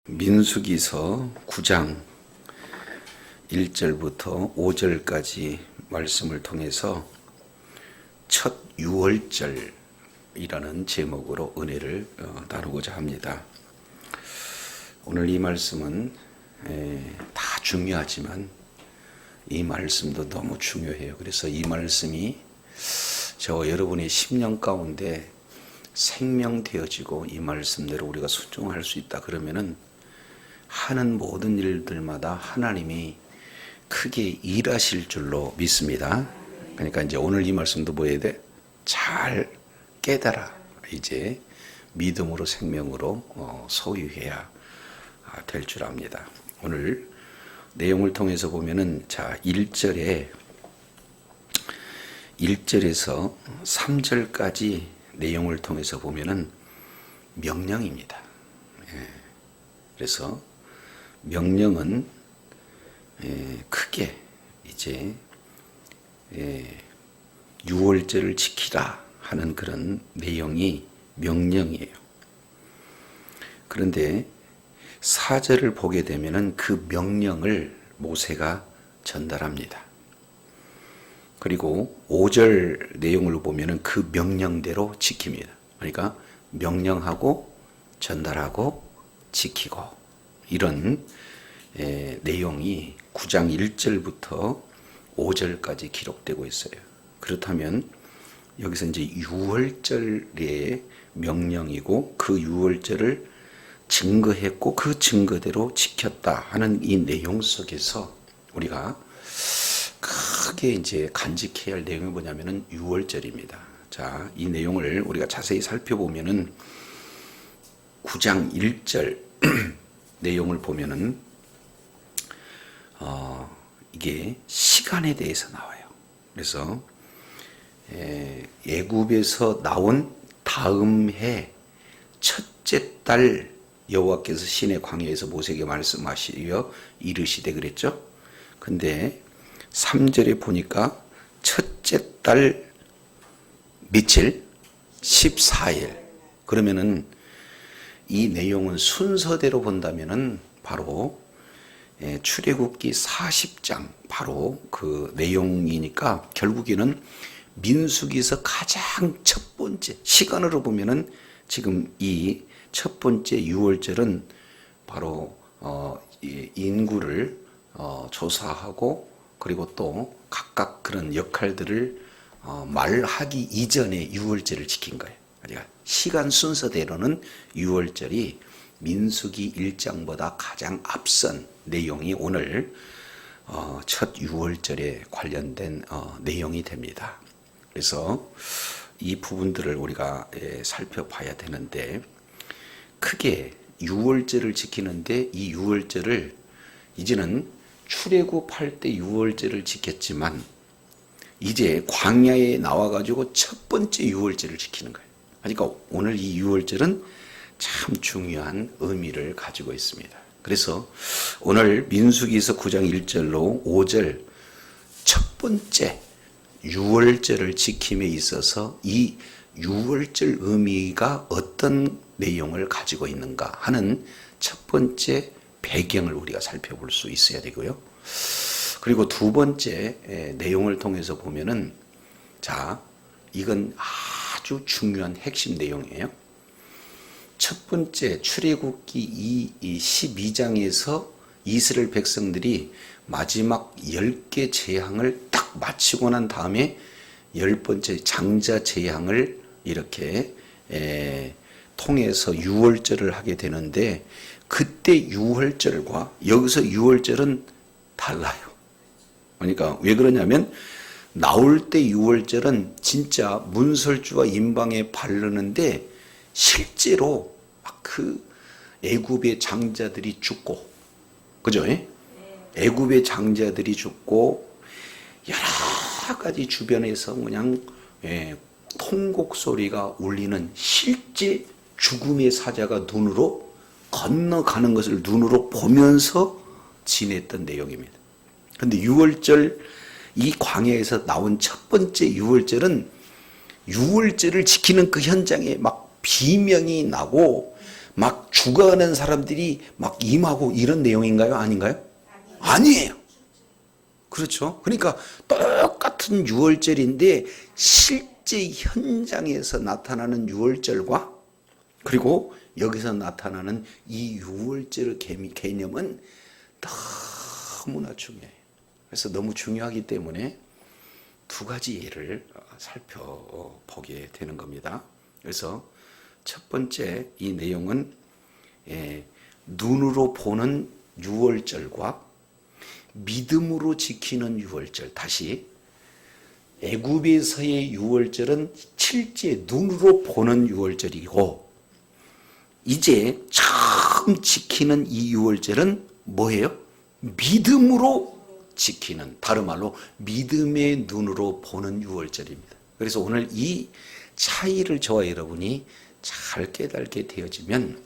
민수기서 9장 1절부터 5절까지 말씀을 통해서 첫 유월절이라는 제목으로 은혜를 나누고자 합니다. 오늘 이 말씀은 다 중요하지만 이 말씀도 너무 중요해요. 그래서 이 말씀이 저와 여러분의 심령 가운데 생명되어지고 이 말씀대로 우리가 순종할 수 있다 그러면은 하는 모든 일들마다 하나님이 크게 일하실 줄로 믿습니다. 그러니까 이제 오늘 이 말씀도 뭐 해야 돼? 잘 깨달아 이제 믿음으로 생명으로 소유해야 될 줄 압니다. 오늘 내용을 통해서 보면은 자 1절에서 3절까지 내용을 통해서 보면은 명령입니다. 그래서 명령은 크게 이제 유월절을 지키라 하는 그런 내용이 명령이에요. 그런데 4절을 보게 되면은 그 명령을 모세가 전달합니다. 그리고 5절 내용을 보면은 그 명령대로 지킵니다. 그러니까 명령하고 전달하고 지키고 이런 내용이 9장 1절부터 5절까지 기록되고 있어요. 그렇다면 여기서 이제 유월절의 명령이고 그 유월절을 증거했고 그 증거대로 지켰다 하는 이 내용 속에서 우리가 크게 이제 간직해야 할 내용이 뭐냐면은 유월절입니다. 자, 이 내용을 우리가 자세히 살펴보면은 9장 1절 내용을 보면은 이게 시간에 대해서 나와요. 그래서 애굽에서 나온 다음 해 첫째 달 여호와께서 시내 광야에서 모세에게 말씀하시려 이르시되 그랬죠. 근데 3절에 보니까 첫째 달 며칠? 14일. 그러면은 이 내용은 순서대로 본다면은 바로 출애굽기 40장 바로 그 내용이니까 결국에는 민수기에서 가장 첫 번째 시간으로 보면은 지금 이 첫 번째 유월절은 바로 인구를 조사하고 그리고 또 각각 그런 역할들을 말하기 이전에 유월절을 지킨 거예요. 그러니까 시간 순서대로는 유월절이 민수기 1장보다 가장 앞선 내용이 오늘 첫 유월절에 관련된 내용이 됩니다. 그래서 이 부분들을 우리가 살펴봐야 되는데 크게 유월절을 지키는데 이 유월절을 이제는 출애굽할 때 유월절을 지켰지만 이제 광야에 나와가지고 첫 번째 유월절을 지키는 거예요. 그러니까 오늘 이 유월절은 참 중요한 의미를 가지고 있습니다. 그래서 오늘 민수기에서 9장 1절로 5절 첫 번째 유월절을 지킴에 있어서 이 유월절 의미가 어떤 내용을 가지고 있는가 하는 첫 번째 배경을 우리가 살펴볼 수 있어야 되고요. 그리고 두 번째 내용을 통해서 보면은 자 이건 아주 중요한 핵심 내용이에요. 첫 번째 출애굽기 12장에서 이스라엘 백성들이 마지막 10개 재앙을 딱 마치고 난 다음에 10번째 장자 재앙을 이렇게 통해서 유월절을 하게 되는데 그때 유월절과 여기서 유월절은 달라요. 그러니까 왜 그러냐면 나올 때 유월절은 진짜 문설주와 인방에 바르는데 실제로 그 애굽의 장자들이 죽고 그죠? 애굽의 장자들이 죽고 여러 가지 주변에서 그냥 통곡 소리가 울리는 실제 죽음의 사자가 눈으로 건너가는 것을 눈으로 보면서 지냈던 내용입니다. 그런데 유월절 이 광야에서 나온 첫 번째 유월절은 유월절을 지키는 그 현장에 막 비명이 나고 막 죽어가는 사람들이 막 임하고 이런 내용인가요? 아닌가요? 아니에요. 그렇죠. 그러니까 똑같은 유월절인데 실제 현장에서 나타나는 유월절과 그리고 여기서 나타나는 이 유월절 개념은 너무나 중요해요. 그래서 너무 중요하기 때문에 두 가지 예를 살펴보게 되는 겁니다. 그래서 첫 번째 이 내용은 눈으로 보는 유월절과 믿음으로 지키는 유월절. 다시 애굽에서의 유월절은 실제 눈으로 보는 유월절이고 이제 처음 지키는 이 유월절은 뭐예요? 믿음으로 지키는, 다른 말로 믿음의 눈으로 보는 유월절입니다. 그래서 오늘 이 차이를 저와 여러분이 잘 깨닫게 되어지면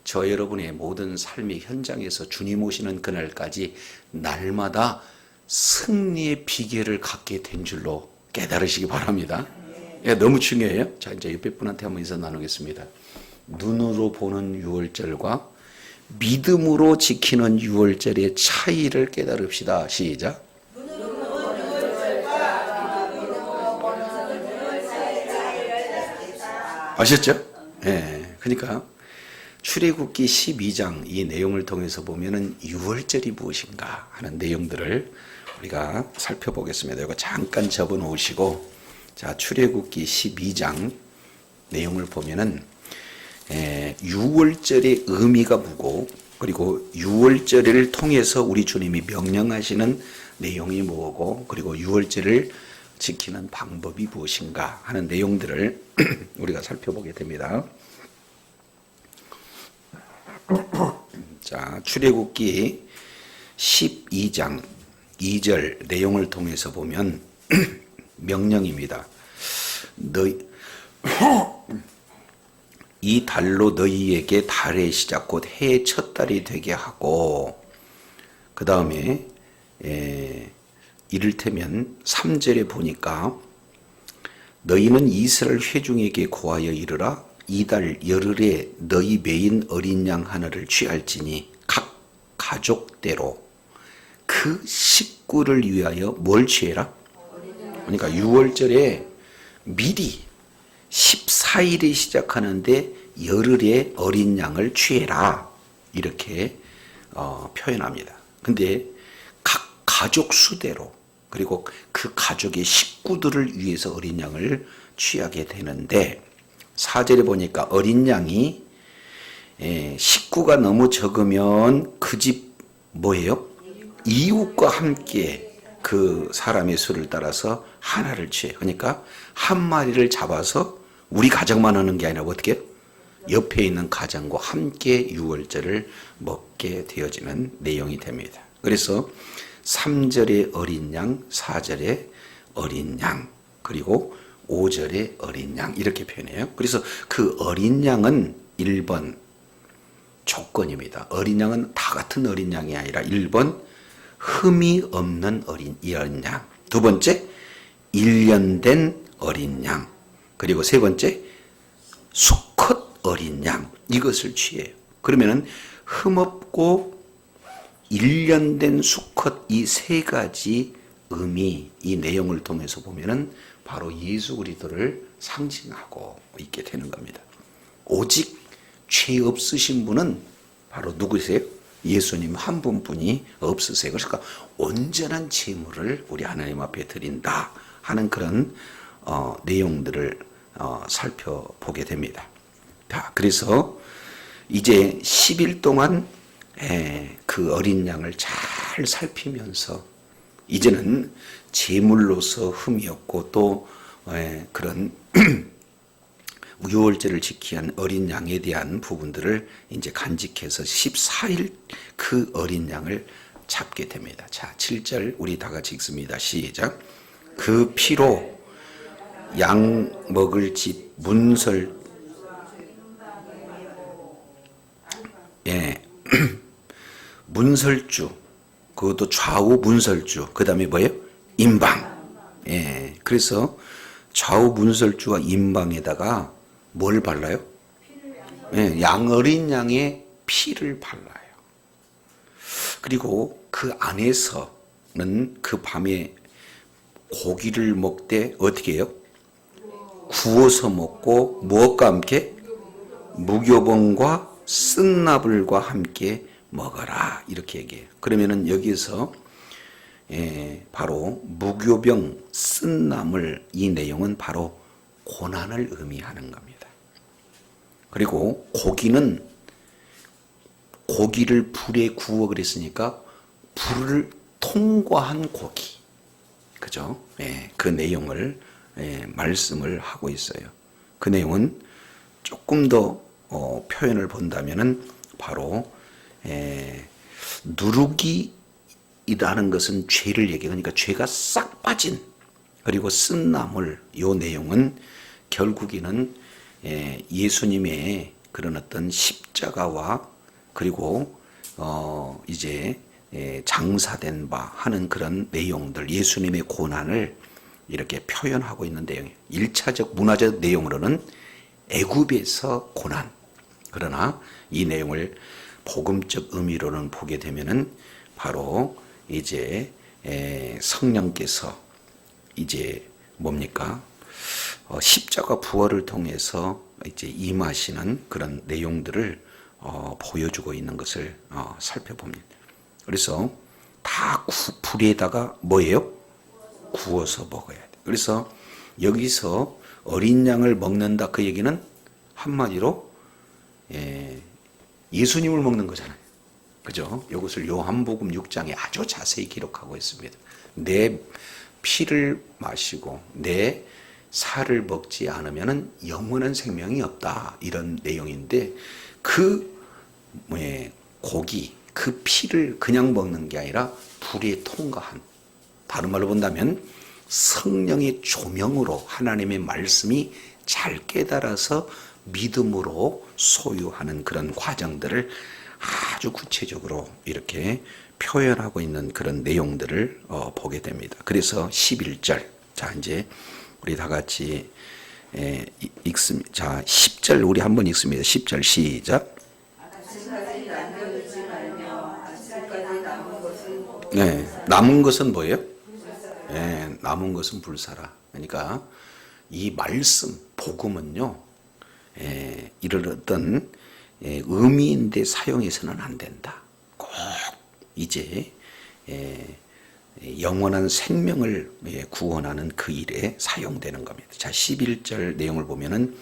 저와 여러분의 모든 삶의 현장에서 주님 오시는 그날까지 날마다 승리의 비결을 갖게 된 줄로 깨달으시기 바랍니다. 너무 중요해요. 자, 이제 옆에 분한테 한번 인사 나누겠습니다. 눈으로 보는 유월절과 믿음으로 지키는 유월절의 차이를 깨달읍시다. 시작. 아셨죠? 예. 그러니까 출애굽기 12장 이 내용을 통해서 보면은 유월절이 무엇인가 하는 내용들을 우리가 살펴보겠습니다. 이거 잠깐 접어 놓으시고 자, 출애굽기 12장 내용을 보면은 유월절의 의미가 뭐고 그리고 유월절을 통해서 우리 주님이 명령하시는 내용이 뭐고 그리고 유월절을 지키는 방법이 무엇인가 하는 내용들을 우리가 살펴보게 됩니다. 자, 출애굽기 12장 2절 내용을 통해서 보면 명령입니다. 이 달로 너희에게 달의 시작 곧 해의 첫 달이 되게 하고 그 다음에 이를테면 3절에 보니까 너희는 이스라엘 회중에게 고하여 이르라 이달 열흘에 너희 매인 어린 양 하나를 취할지니 각 가족대로 그 식구를 위하여 뭘 취해라? 그러니까 유월절에 미리 14일에 시작하는데 열흘에 어린 양을 취해라 이렇게 표현합니다. 근데 각 가족 수대로 그리고 그 가족의 식구들을 위해서 어린 양을 취하게 되는데 4절에 보니까 어린 양이 식구가 너무 적으면 그 집 뭐예요? 이웃과 함께 그 사람의 수를 따라서 하나를 취해. 그러니까 한 마리를 잡아서 우리 가정만 하는 게 아니라 어떻게 옆에 있는 가정과 함께 유월절을 먹게 되어지는 내용이 됩니다. 그래서 3절에 어린 양, 4절에 어린 양, 그리고 5절에 어린 양 이렇게 표현해요. 그래서 그 어린 양은 1번 조건입니다. 어린 양은 다 같은 어린 양이 아니라 1번 흠이 없는 어린 양, 두 번째 1년 된 어린 양, 그리고 세 번째 수컷 어린 양 이것을 취해요. 그러면은 흠 없고 1년 된 수컷 이 세 가지 의미 이 내용을 통해서 보면은 바로 예수 그리스도를 상징하고 있게 되는 겁니다. 오직 죄 없으신 분은 바로 누구세요? 예수님 한 분뿐이 없으세요. 그러니까 온전한 제물을 우리 하나님 앞에 드린다 하는 그런 내용들을 살펴보게 됩니다. 자, 그래서 이제 10일 동안 그 어린 양을 잘 살피면서 이제는 제물로서 흠이 없고 또 그런 유월절을 지키는 어린 양에 대한 부분들을 이제 간직해서 14일 그 어린 양을 잡게 됩니다. 자, 7절 우리 다 같이 읽습니다. 시작. 그 피로 양 먹을 집 문설 문설주 그것도 좌우 문설주 그 다음에 뭐예요? 임방. 그래서 좌우 문설주와 임방에다가 뭘 발라요? 어린 양의 피를 발라요. 그리고 그 안에서는 그 밤에 고기를 먹되 어떻게 해요? 구워서 먹고 무엇과 함께? 무교병과 쓴나물과 함께 먹어라 이렇게 얘기해요. 그러면은 여기서 바로 무교병, 쓴나물 이 내용은 바로 고난을 의미하는 겁니다. 그리고 고기는 고기를 불에 구워 그랬으니까 불을 통과한 고기, 그죠? 그 내용을 말씀을 하고 있어요. 그 내용은 조금 더 표현을 본다면은 바로 누룩이라는 것은 죄를 얘기하니까 죄가 싹 빠진, 그리고 쓴나물 요 내용은 결국에는 예수님의 그런 어떤 십자가와 그리고 이제 장사된 바 하는 그런 내용들, 예수님의 고난을 이렇게 표현하고 있는 내용이에요. 1차적 문화적 내용으로는 애굽에서 고난, 그러나 이 내용을 복음적 의미로는 보게 되면은 바로 이제 성령께서 이제 뭡니까? 십자가 부활을 통해서 이제 임하시는 그런 내용들을 보여주고 있는 것을 살펴봅니다. 그래서 다 불에다가 뭐예요? 구워서 먹어야 돼. 그래서 여기서 어린 양을 먹는다 그 얘기는 한마디로 예수님을 먹는 거잖아요. 그죠? 이것을 요한복음 6장에 아주 자세히 기록하고 있습니다. 내 피를 마시고 내 살을 먹지 않으면 영원한 생명이 없다, 이런 내용인데 그 고기, 그 피를 그냥 먹는 게 아니라 불에 통과한, 다른 말로 본다면 성령의 조명으로 하나님의 말씀이 잘 깨달아서 믿음으로 소유하는 그런 과정들을 아주 구체적으로 이렇게 표현하고 있는 그런 내용들을 보게 됩니다. 그래서 11절, 자 이제 우리 다 같이 읽습니다. 자 10절 우리 한번 읽습니다. 10절 시작. 남은 것은 뭐예요? 남은 것은 불사라. 그러니까 이 말씀, 복음은요, 이런 어떤 의미인데 사용해서는 안 된다. 꼭 이제 영원한 생명을 구원하는 그 일에 사용되는 겁니다. 자, 11절 내용을 보면은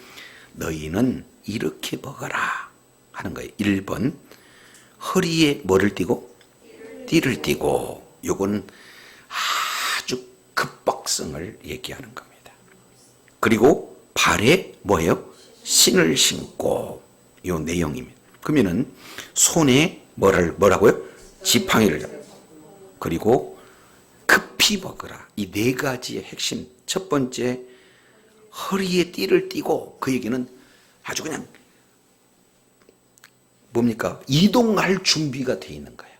너희는 이렇게 먹어라 하는 거예요. 1번 허리에 뭐를 띠고? 띠를 띠고, 요건 아주 급박성을 얘기하는 겁니다. 그리고 발에 뭐예요? 신을 신고, 요 내용입니다. 그러면은 손에 뭐라고요? 지팡이를 잡고, 그리고 급히 먹으라. 이 네 가지의 핵심. 첫 번째, 허리에 띠를 띠고, 그 얘기는 아주 그냥 뭡니까? 이동할 준비가 돼 있는 거예요.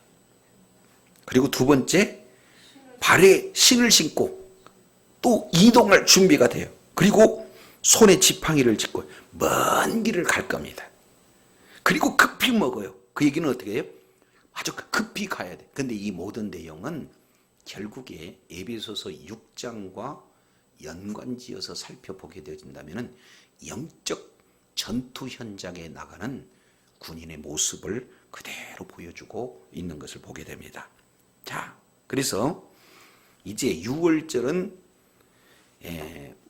그리고 두 번째, 발에 신을 신고 또 이동할 준비가 돼요. 그리고 손에 지팡이를 짚고 먼 길을 갈 겁니다. 그리고 급히 먹어요. 그 얘기는 어떻게 해요? 아주 급히 가야 돼. 근데 이 모든 내용은 결국에 에베소서 6장과 연관지어서 살펴보게 되어진다면 영적 전투 현장에 나가는 군인의 모습을 그대로 보여주고 있는 것을 보게 됩니다. 자, 그래서 이제 6월절은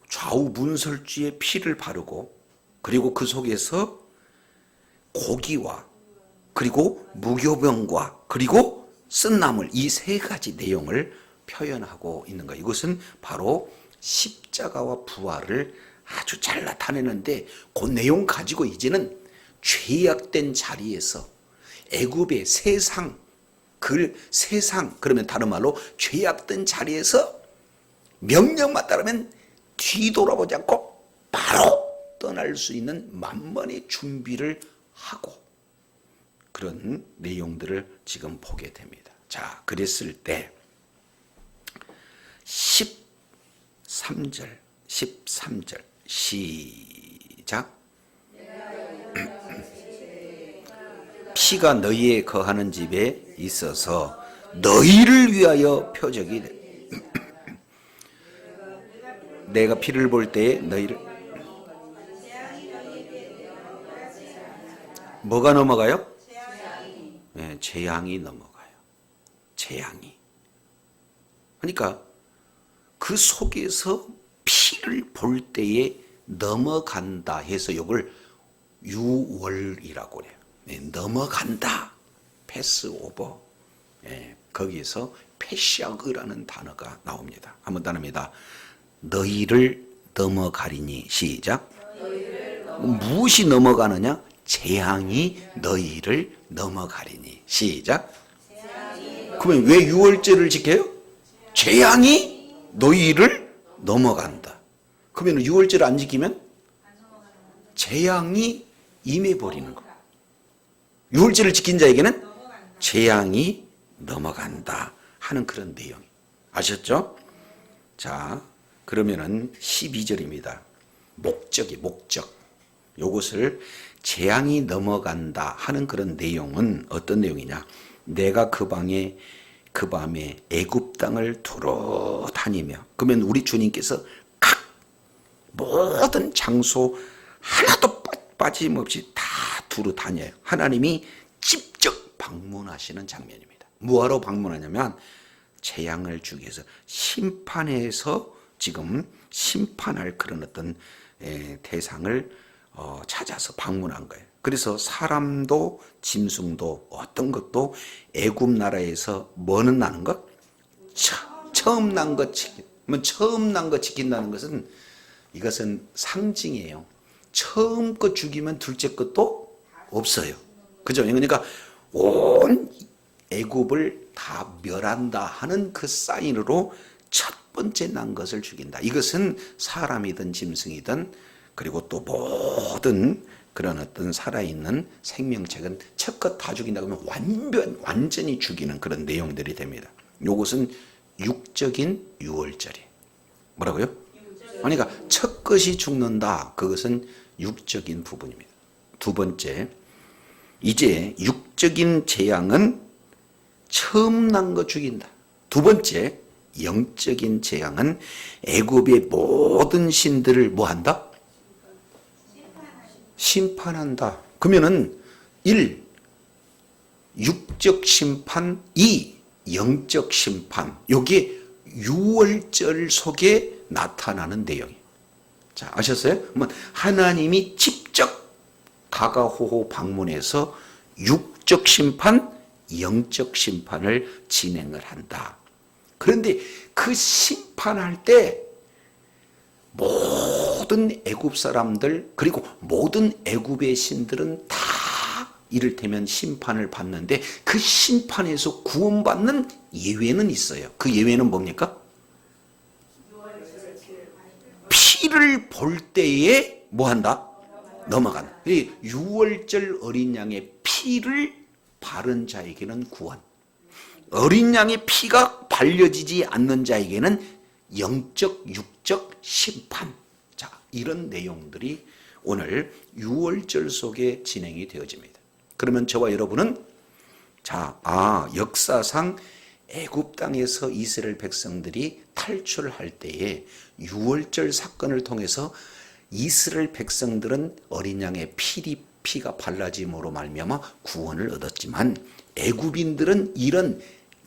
좌우 문설주에 피를 바르고, 그리고 그 속에서 고기와 그리고 무교병과 그리고 쓴나물, 이 세 가지 내용을 표현하고 있는 거예요. 이것은 바로 십자가와 부활을 아주 잘 나타내는데, 그 내용 가지고 이제는 죄악된 자리에서 애굽의 세상, 그러면 다른 말로 죄악된 자리에서 명령만 따르면 뒤돌아보지 않고 바로 떠날 수 있는 만번의 준비를 하고, 그런 내용들을 지금 보게 됩니다. 자, 그랬을 때 13절 시작. 피가 너희의 거하는 집에 있어서 너희를 위하여 표적이 돼. 내가 피를 볼 때에 너희를 뭐가 넘어가요? 네, 재앙이 넘어가요. 재앙이. 그러니까 그 속에서 피를 볼 때에 넘어간다 해서 이걸 유월이라고 그래요. 네, 넘어간다. 패스 오버. 네, 거기에서 패시아그라는 단어가 나옵니다. 한번 따릅니다. 너희를 넘어가리니. 시작. 무엇이 넘어가느냐? 재앙이 너희를 넘어가리니. 시작. 그러면 왜 유월절을 지켜요? 재앙이 너희를 넘어간다. 그러면 유월절 안 지키면 재앙이 임해버리는 거. 유월절을 지킨 자에게는 재앙이 넘어간다 하는 그런 내용이. 아셨죠? 자, 그러면은 12절입니다. 목적이 목적. 요것을 재앙이 넘어간다 하는 그런 내용은 어떤 내용이냐? 내가 그 밤에 애굽 땅을 두루 다니며. 그러면 우리 주님께서 각 모든 장소 하나도 빠짐없이 다 두루 다녀요. 하나님이 직접 방문하시는 장면입니다. 뭐하러 방문하냐면 재앙을 주기 위해서 심판해서 지금 심판할 그런 어떤 대상을 찾아서 방문한 거예요. 그래서 사람도 짐승도 어떤 것도 애굽 나라에서 뭐는 나는 것? 처음 난 것 지키면 처음 난 것 지킨다는 것은 이것은 상징이에요. 처음 것 죽이면 둘째 것도 없어요. 그죠? 그러니까 온 애굽을 다 멸한다 하는 그 사인으로 첫 번째 난 것을 죽인다. 이것은 사람이든 짐승이든 그리고 또 모든 그런 어떤 살아있는 생명체는 첫 것 다 죽인다 그러면 완전히 죽이는 그런 내용들이 됩니다. 이것은 육적인 유월절이. 뭐라고요? 그러니까 첫 것이 죽는다. 그것은 육적인 부분입니다. 두 번째, 이제 육적인 재앙은 처음 난 거 죽인다. 두 번째, 영적인 재앙은 애굽의 모든 신들을 뭐한다? 심판한다. 그러면은 1. 육적 심판, 2. 영적 심판. 이게 유월절 속에 나타나는 내용이에요. 자, 아셨어요? 하나님이 직접 가가호호 방문해서 육적 심판, 영적 심판을 진행을 한다. 그런데 그 심판할 때 모든 애굽 사람들 그리고 모든 애굽의 신들은 다 이를테면 심판을 받는데 그 심판에서 구원받는 예외는 있어요. 그 예외는 뭡니까? 피를 볼 때에 뭐한다? 넘어간다. 유월절 어린 양의 피를 바른 자에게는 구원. 어린 양의 피가 발려지지 않는 자에게는 영적, 육적 심판. 자, 이런 내용들이 오늘 유월절 속에 진행이 되어집니다. 그러면 저와 여러분은 역사상 애굽 땅에서 이스라엘 백성들이 탈출할 때에 유월절 사건을 통해서 이스라엘 백성들은 어린 양의 피가 발라짐으로 말미암아 구원을 얻었지만 애굽인들은 이런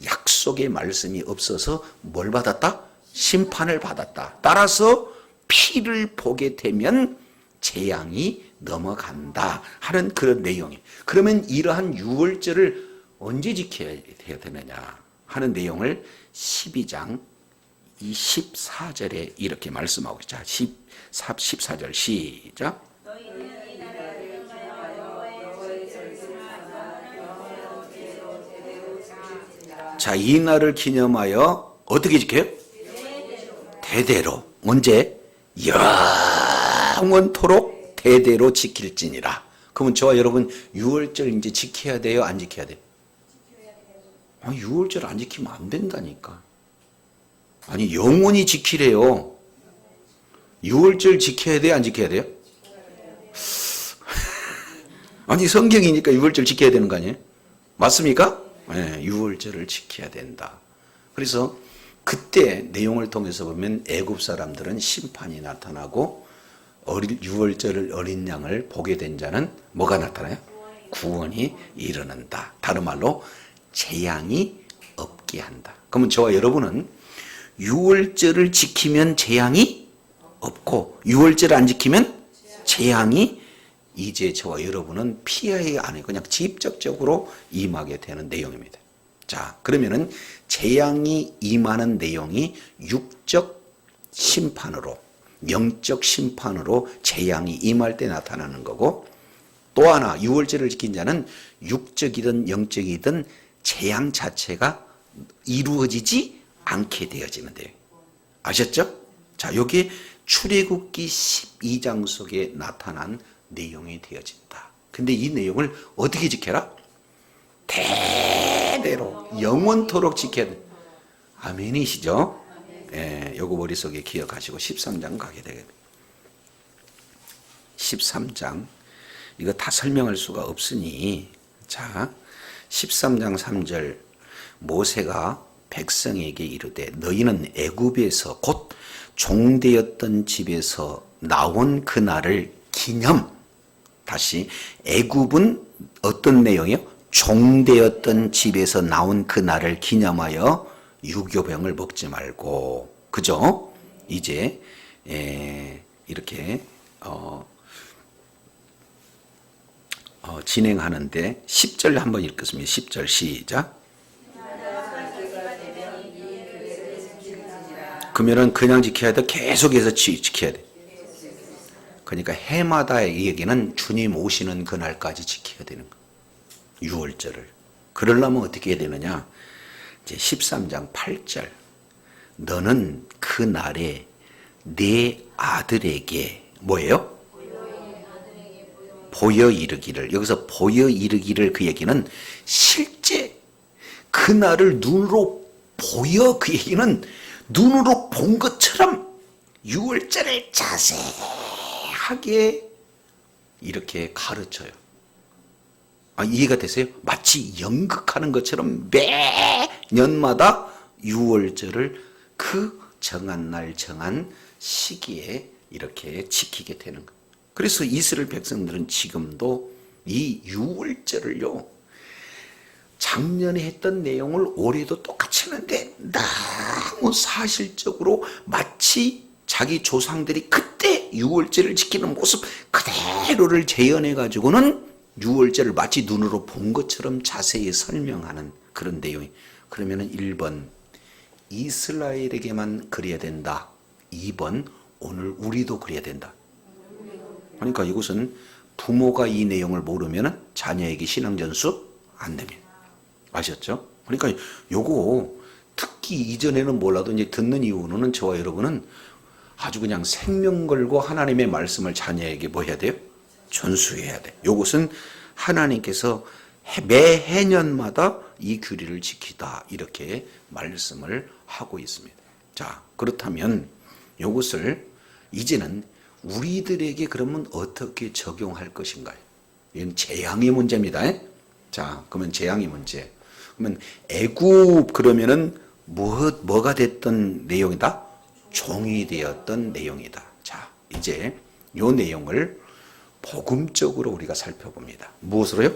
약속의 말씀이 없어서 뭘 받았다? 심판을 받았다. 따라서 피를 보게 되면 재앙이 넘어간다 하는 그런 내용이. 그러면 이러한 유월절을 언제 지켜야 되느냐 하는 내용을 12장 24절에 이렇게 말씀하고 있죠. 14절 시작. 자, 이 날을 기념하여 어떻게 지켜요? 대대로. 언제? 영원토록 대대로 지킬지니라. 그러면 저와 여러분 유월절 이제 지켜야 돼요? 안 지켜야 돼요? 유월절 안 지키면 안 된다니까. 아니 영원히 지키래요. 유월절 지켜야 돼요? 안 지켜야 돼요? 아니 성경이니까 유월절 지켜야 되는 거 아니에요? 맞습니까? 네, 유월절을 지켜야 된다. 그래서 그때 내용을 통해서 보면 애굽 사람들은 심판이 나타나고 유월절 어린 양을 보게 된 자는 뭐가 나타나요? 구원이 이르는다. 다른 말로 재앙이 없게 한다. 그러면 저와 여러분은 유월절을 지키면 재앙이 없고 유월절 안 지키면 재앙이 이제 저와 여러분은 피해야 안 해요. 그냥 직접적으로 임하게 되는 내용입니다. 자, 그러면은 재앙이 임하는 내용이 육적 심판으로, 영적 심판으로 재앙이 임할 때 나타나는 거고, 또 하나 유월절을 지킨 자는 육적이든 영적이든 재앙 자체가 이루어지지 않게 되어지면 돼요. 아셨죠? 자, 여기에 출애굽기 12장 속에 나타난 내용이 되어진다. 근데 이 내용을 어떻게 지켜라? 대대로 영원토록 지켜야 돼. 아멘이시죠? 예, 요거 머릿속에 기억하시고 13장 가게 되겠네요. 13장 이거 다 설명할 수가 없으니 자 13장 3절 모세가 백성에게 이르되 너희는 애굽에서 곧 종되었던 집에서 나온 그날을 기념. 다시 애굽은 어떤 내용이요? 종되었던 집에서 나온 그날을 기념하여 유교병을 먹지 말고, 그죠? 이제 이렇게 진행하는데 10절 한번 읽겠습니다. 10절 시작. 그러면은 그냥 지켜야 돼? 계속해서 지켜야 돼? 그러니까 해마다의 얘기는 주님 오시는 그날까지 지켜야 되는 거예요. 유월절을. 그러려면 어떻게 해야 되느냐? 이제 13장 8절. 너는 그 날에 내 아들에게 뭐예요? 보여 이르기를. 여기서 보여 이르기를 그 얘기는 실제 그 날을 눈으로 보여, 그 얘기는 눈으로 본 것처럼 유월절을 자세하게 이렇게 가르쳐요. 이해가 되세요? 마치 연극하는 것처럼 매년마다 유월절을 그 정한 날 정한 시기에 이렇게 지키게 되는 거예요. 그래서 이스라엘 백성들은 지금도 이 유월절을요, 작년에 했던 내용을 올해도 똑같이 하는데 너무 사실적으로 마치 자기 조상들이 그때 유월절을 지키는 모습 그대로를 재현해 가지고는 유월절을 마치 눈으로 본 것처럼 자세히 설명하는 그런 내용이. 그러면은 1번 이스라엘에게만 그래야 된다. 2번 오늘 우리도 그래야 된다. 그러니까 이것은 부모가 이 내용을 모르면 자녀에게 신앙전수 안 됩니다. 아셨죠? 그러니까 요거 특히 이전에는 몰라도 이제 듣는 이후로는 저와 여러분은 아주 그냥 생명 걸고 하나님의 말씀을 자녀에게 뭐 해야 돼요? 전수해야 돼. 요것은 하나님께서 매해년마다 이 규례를 지키다 이렇게 말씀을 하고 있습니다. 자, 그렇다면 요것을 이제는 우리들에게 그러면 어떻게 적용할 것인가요? 이건 재앙의 문제입니다. 자, 그러면 재앙의 문제. 그러면 애굽 그러면은 뭐가 됐던 내용이다? 종이 되었던 내용이다. 자, 이제 요 내용을 복음적으로 우리가 살펴봅니다. 무엇으로요?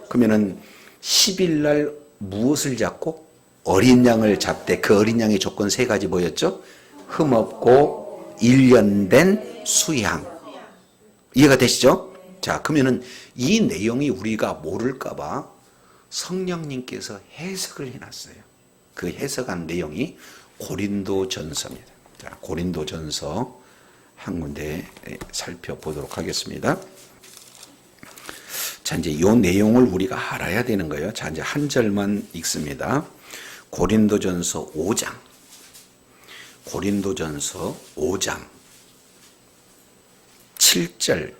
그러면은 10일 날 무엇을 잡고 어린 양을 잡되 그 어린 양의 조건 3가지 뭐였죠? 흠없고 1년 된 수양. 이해가 되시죠? 자, 그러면은 이 내용이 우리가 모를까봐 성령님께서 해석을 해놨어요. 그 해석한 내용이 고린도전서입니다. 자, 고린도전서 한 군데 살펴보도록 하겠습니다. 자, 이제 이 내용을 우리가 알아야 되는 거예요. 자, 이제 한 절만 읽습니다. 고린도전서 5장. 고린도전서 5장 7절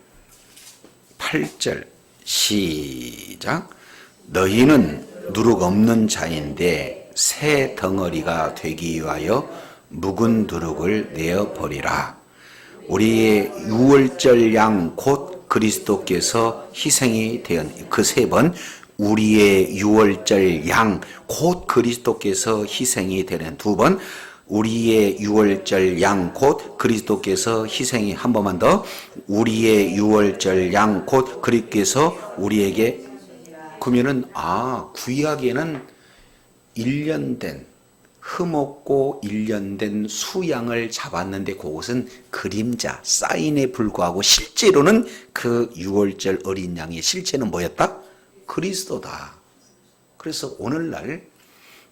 8절 시작. 너희는 누룩 없는 자인데 새 덩어리가 되기 위하여 묵은 누룩을 내어 버리라. 우리의 유월절 양 곧 그리스도께서 희생이 되었. 그 세 번 우리의 유월절 양 곧 그리스도께서 희생이 되는. 두 번 우리의 유월절 양 곧 그리스도께서 희생이. 한 번만 더. 우리의 유월절 양 곧 그리스도께서 우리에게. 그러면은 구약에는 1년 된 흠없고 1년 된 수양을 잡았는데 그것은 그림자, 사인에 불과하고 실제로는 그 유월절 어린 양의 실체는 뭐였다? 그리스도다. 그래서 오늘날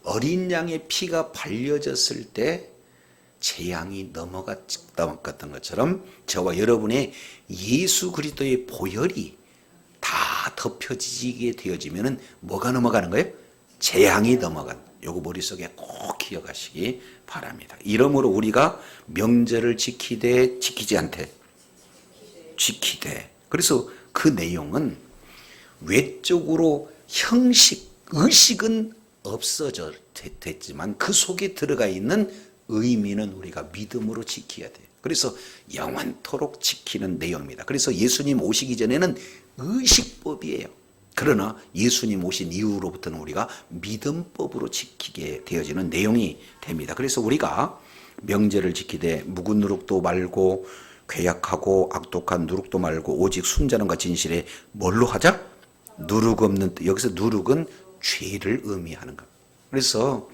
어린 양의 피가 발려졌을 때 재앙이 넘어갔던 것처럼 저와 여러분의 예수 그리스도의 보혈이 다 덮여지게 되어지면은 뭐가 넘어가는 거예요? 재앙이 넘어간. 요거 머릿속에 꼭 기억하시기 바랍니다. 이러므로 우리가 명절을 지키되 지키지 않되 지키되. 그래서 그 내용은 외적으로 의식은 없어졌지만 그 속에 들어가 있는 의미는 우리가 믿음으로 지켜야 돼요. 그래서 영원토록 지키는 내용입니다. 그래서 예수님 오시기 전에는 의식법이에요. 그러나 예수님 오신 이후로부터는 우리가 믿음법으로 지키게 되어지는 내용이 됩니다. 그래서 우리가 명제를 지키되 묵은 누룩도 말고 괴약하고 악독한 누룩도 말고 오직 순전함과 진실에 뭘로 하자? 누룩 없는. 여기서 누룩은 죄를 의미하는 것. 그래서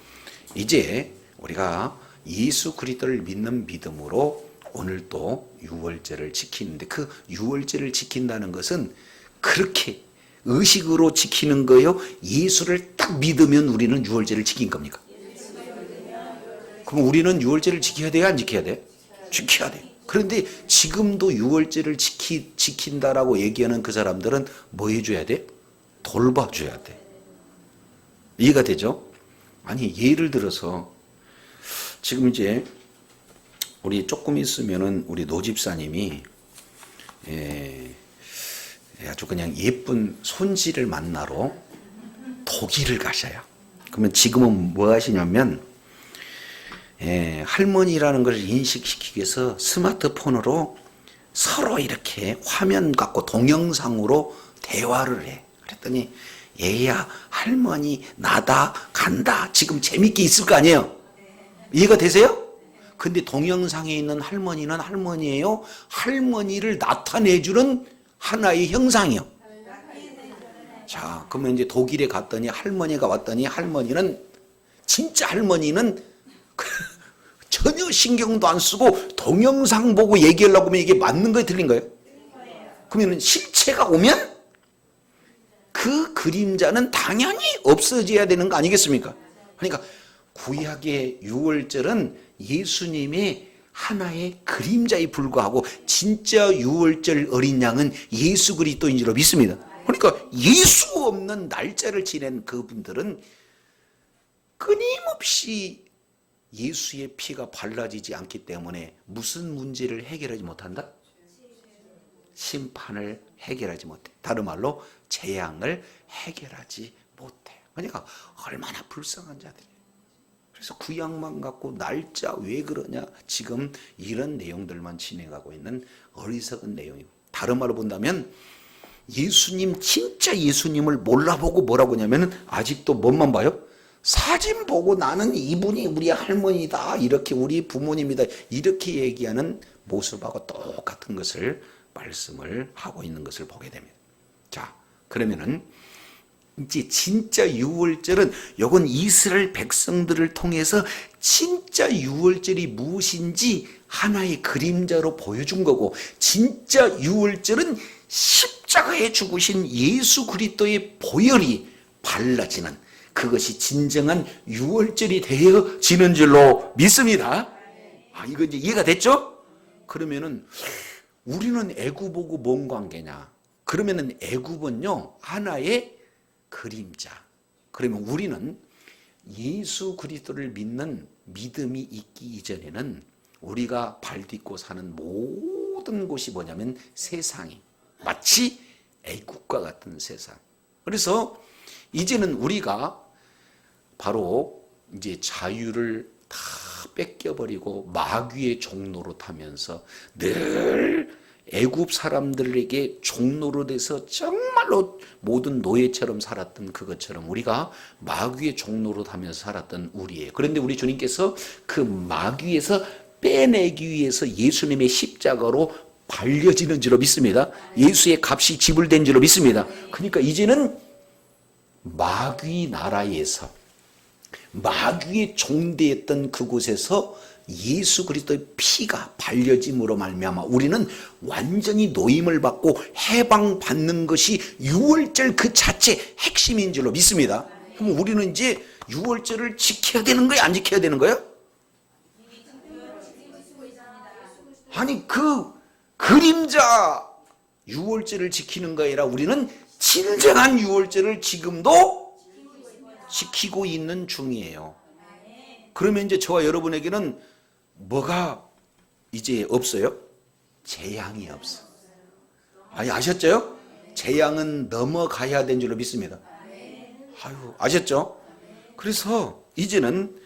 이제 우리가 예수 그리스도를 믿는 믿음으로 오늘 또 유월절을 지키는데, 그 유월절을 지킨다는 것은 그렇게 의식으로 지키는 거요? 예수를 딱 믿으면 우리는 유월절을 지킨 겁니까? 그럼 우리는 유월절을 지켜야 돼요? 안 지켜야 돼? 지켜야 돼. 그런데 지금도 유월절을 지킨다라고 얘기하는 그 사람들은 뭐 해줘야 돼? 돌봐줘야 돼. 이해가 되죠? 아니, 예를 들어서 지금 이제 우리 조금 있으면은 우리 노집사님이 아주 그냥 예쁜 손지를 만나러 독일을 가셔요. 그러면 지금은 뭐 하시냐면 할머니라는 걸 인식시키기 위해서 스마트폰으로 서로 이렇게 화면 갖고 동영상으로 대화를 해. 그랬더니 얘야, 할머니 나다 간다. 지금 재밌게 있을 거 아니에요? 이해가 되세요? 근데 동영상에 있는 할머니는 할머니예요. 할머니를 나타내주는 하나의 형상이요. 자, 그러면 이제 독일에 갔더니 할머니가 왔더니 할머니는 진짜 할머니는 전혀 신경도 안 쓰고 동영상 보고 얘기하려고 하면 이게 맞는 거예요, 틀린 거예요? 그러면 실체가 오면 그 그림자는 당연히 없어져야 되는 거 아니겠습니까? 그러니까 구약의 유월절은 예수님의 하나의 그림자에 불과하고 진짜 유월절 어린 양은 예수 그리스도인 줄로 믿습니다. 그러니까 예수 없는 날짜를 지낸 그분들은 끊임없이 예수의 피가 발라지지 않기 때문에 무슨 문제를 해결하지 못한다? 심판을 해결하지 못해. 다른 말로 재앙을 해결하지 못해. 그러니까 얼마나 불쌍한 자들이에요. 그래서 구약만 갖고 날짜 왜 그러냐, 지금 이런 내용들만 진행하고 있는 어리석은 내용이고, 다른 말로 본다면 예수님, 진짜 예수님을 몰라보고 뭐라고 하냐면 아직도 뭔만 봐요? 사진 보고 나는 이분이 우리 할머니다, 이렇게 우리 부모님이다, 이렇게 얘기하는 모습하고 똑같은 것을 말씀을 하고 있는 것을 보게 됩니다. 자, 그러면은 이제 진짜 유월절은 요건 이스라엘 백성들을 통해서 진짜 유월절이 무엇인지 하나의 그림자로 보여준 거고, 진짜 유월절은 십자가에 죽으신 예수 그리스도의 보혈이 발라지는, 그것이 진정한 유월절이 되어지는 줄로 믿습니다. 이거 이제 이해가 됐죠? 그러면은 우리는 애굽하고 뭔 관계냐? 그러면은 애굽은요 하나의 그림자. 그러면 우리는 예수 그리스도를 믿는 믿음이 있기 이전에는 우리가 발딛고 사는 모든 곳이 뭐냐면 세상이 마치 애국과 같은 세상. 그래서 이제는 우리가 바로 이제 자유를 다 뺏겨버리고 마귀의 종로로 타면서 늘 애굽 사람들에게 종로로 돼서 정말로 모든 노예처럼 살았던 그것처럼 우리가 마귀의 종로로 하면서 살았던 우리예요. 그런데 우리 주님께서 그 마귀에서 빼내기 위해서 예수님의 십자가로 발려지는 줄로 믿습니다. 예수의 값이 지불된 줄로 믿습니다. 그러니까 이제는 마귀 나라에서 마귀의 종되었던 그곳에서 예수 그리스도의 피가 발려짐으로 말미암아 우리는 완전히 노임을 받고 해방받는 것이 유월절 그 자체 핵심인 줄로 믿습니다. 그럼 우리는 이제 유월절을 지켜야 되는 거예요? 안 지켜야 되는 거예요? 아니 그 그림자 유월절을 지키는 거 아니라 우리는 진정한 유월절을 지금도 지키고 있는 중이에요. 그러면 이제 저와 여러분에게는 뭐가 이제 없어요? 재앙이 없어. 아니 아셨죠? 재앙은 넘어가야 된 줄로 믿습니다. 아유 아셨죠? 그래서 이제는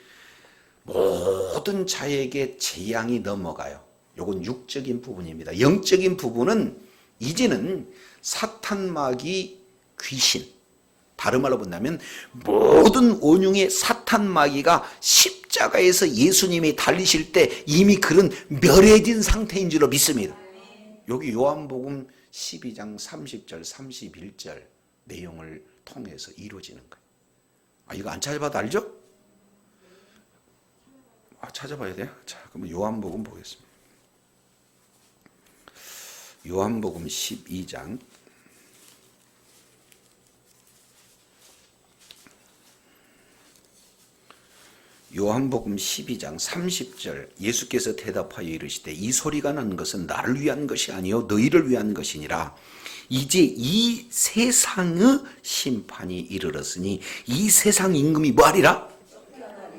모든 자에게 재앙이 넘어가요. 요건 육적인 부분입니다. 영적인 부분은 이제는 사탄 마귀 귀신, 다른 말로 본다면 모든 원흉의 사탄 마귀가 십자가에서 예수님이 달리실 때 이미 그런 멸해진 상태인 줄로 믿습니다. 여기 요한복음 12장 30절 31절 내용을 통해서 이루어지는 거예요. 아 이거 안 찾아봐도 알죠? 찾아봐야 돼요. 자, 그러면 요한복음 보겠습니다. 요한복음 12장 요한복음 12장 30절 예수께서 대답하여 이르시되 이 소리가 나는 것은 나를 위한 것이 아니요 너희를 위한 것이니라. 이제 이 세상의 심판이 이르렀으니 이 세상 임금이 뭐하리라?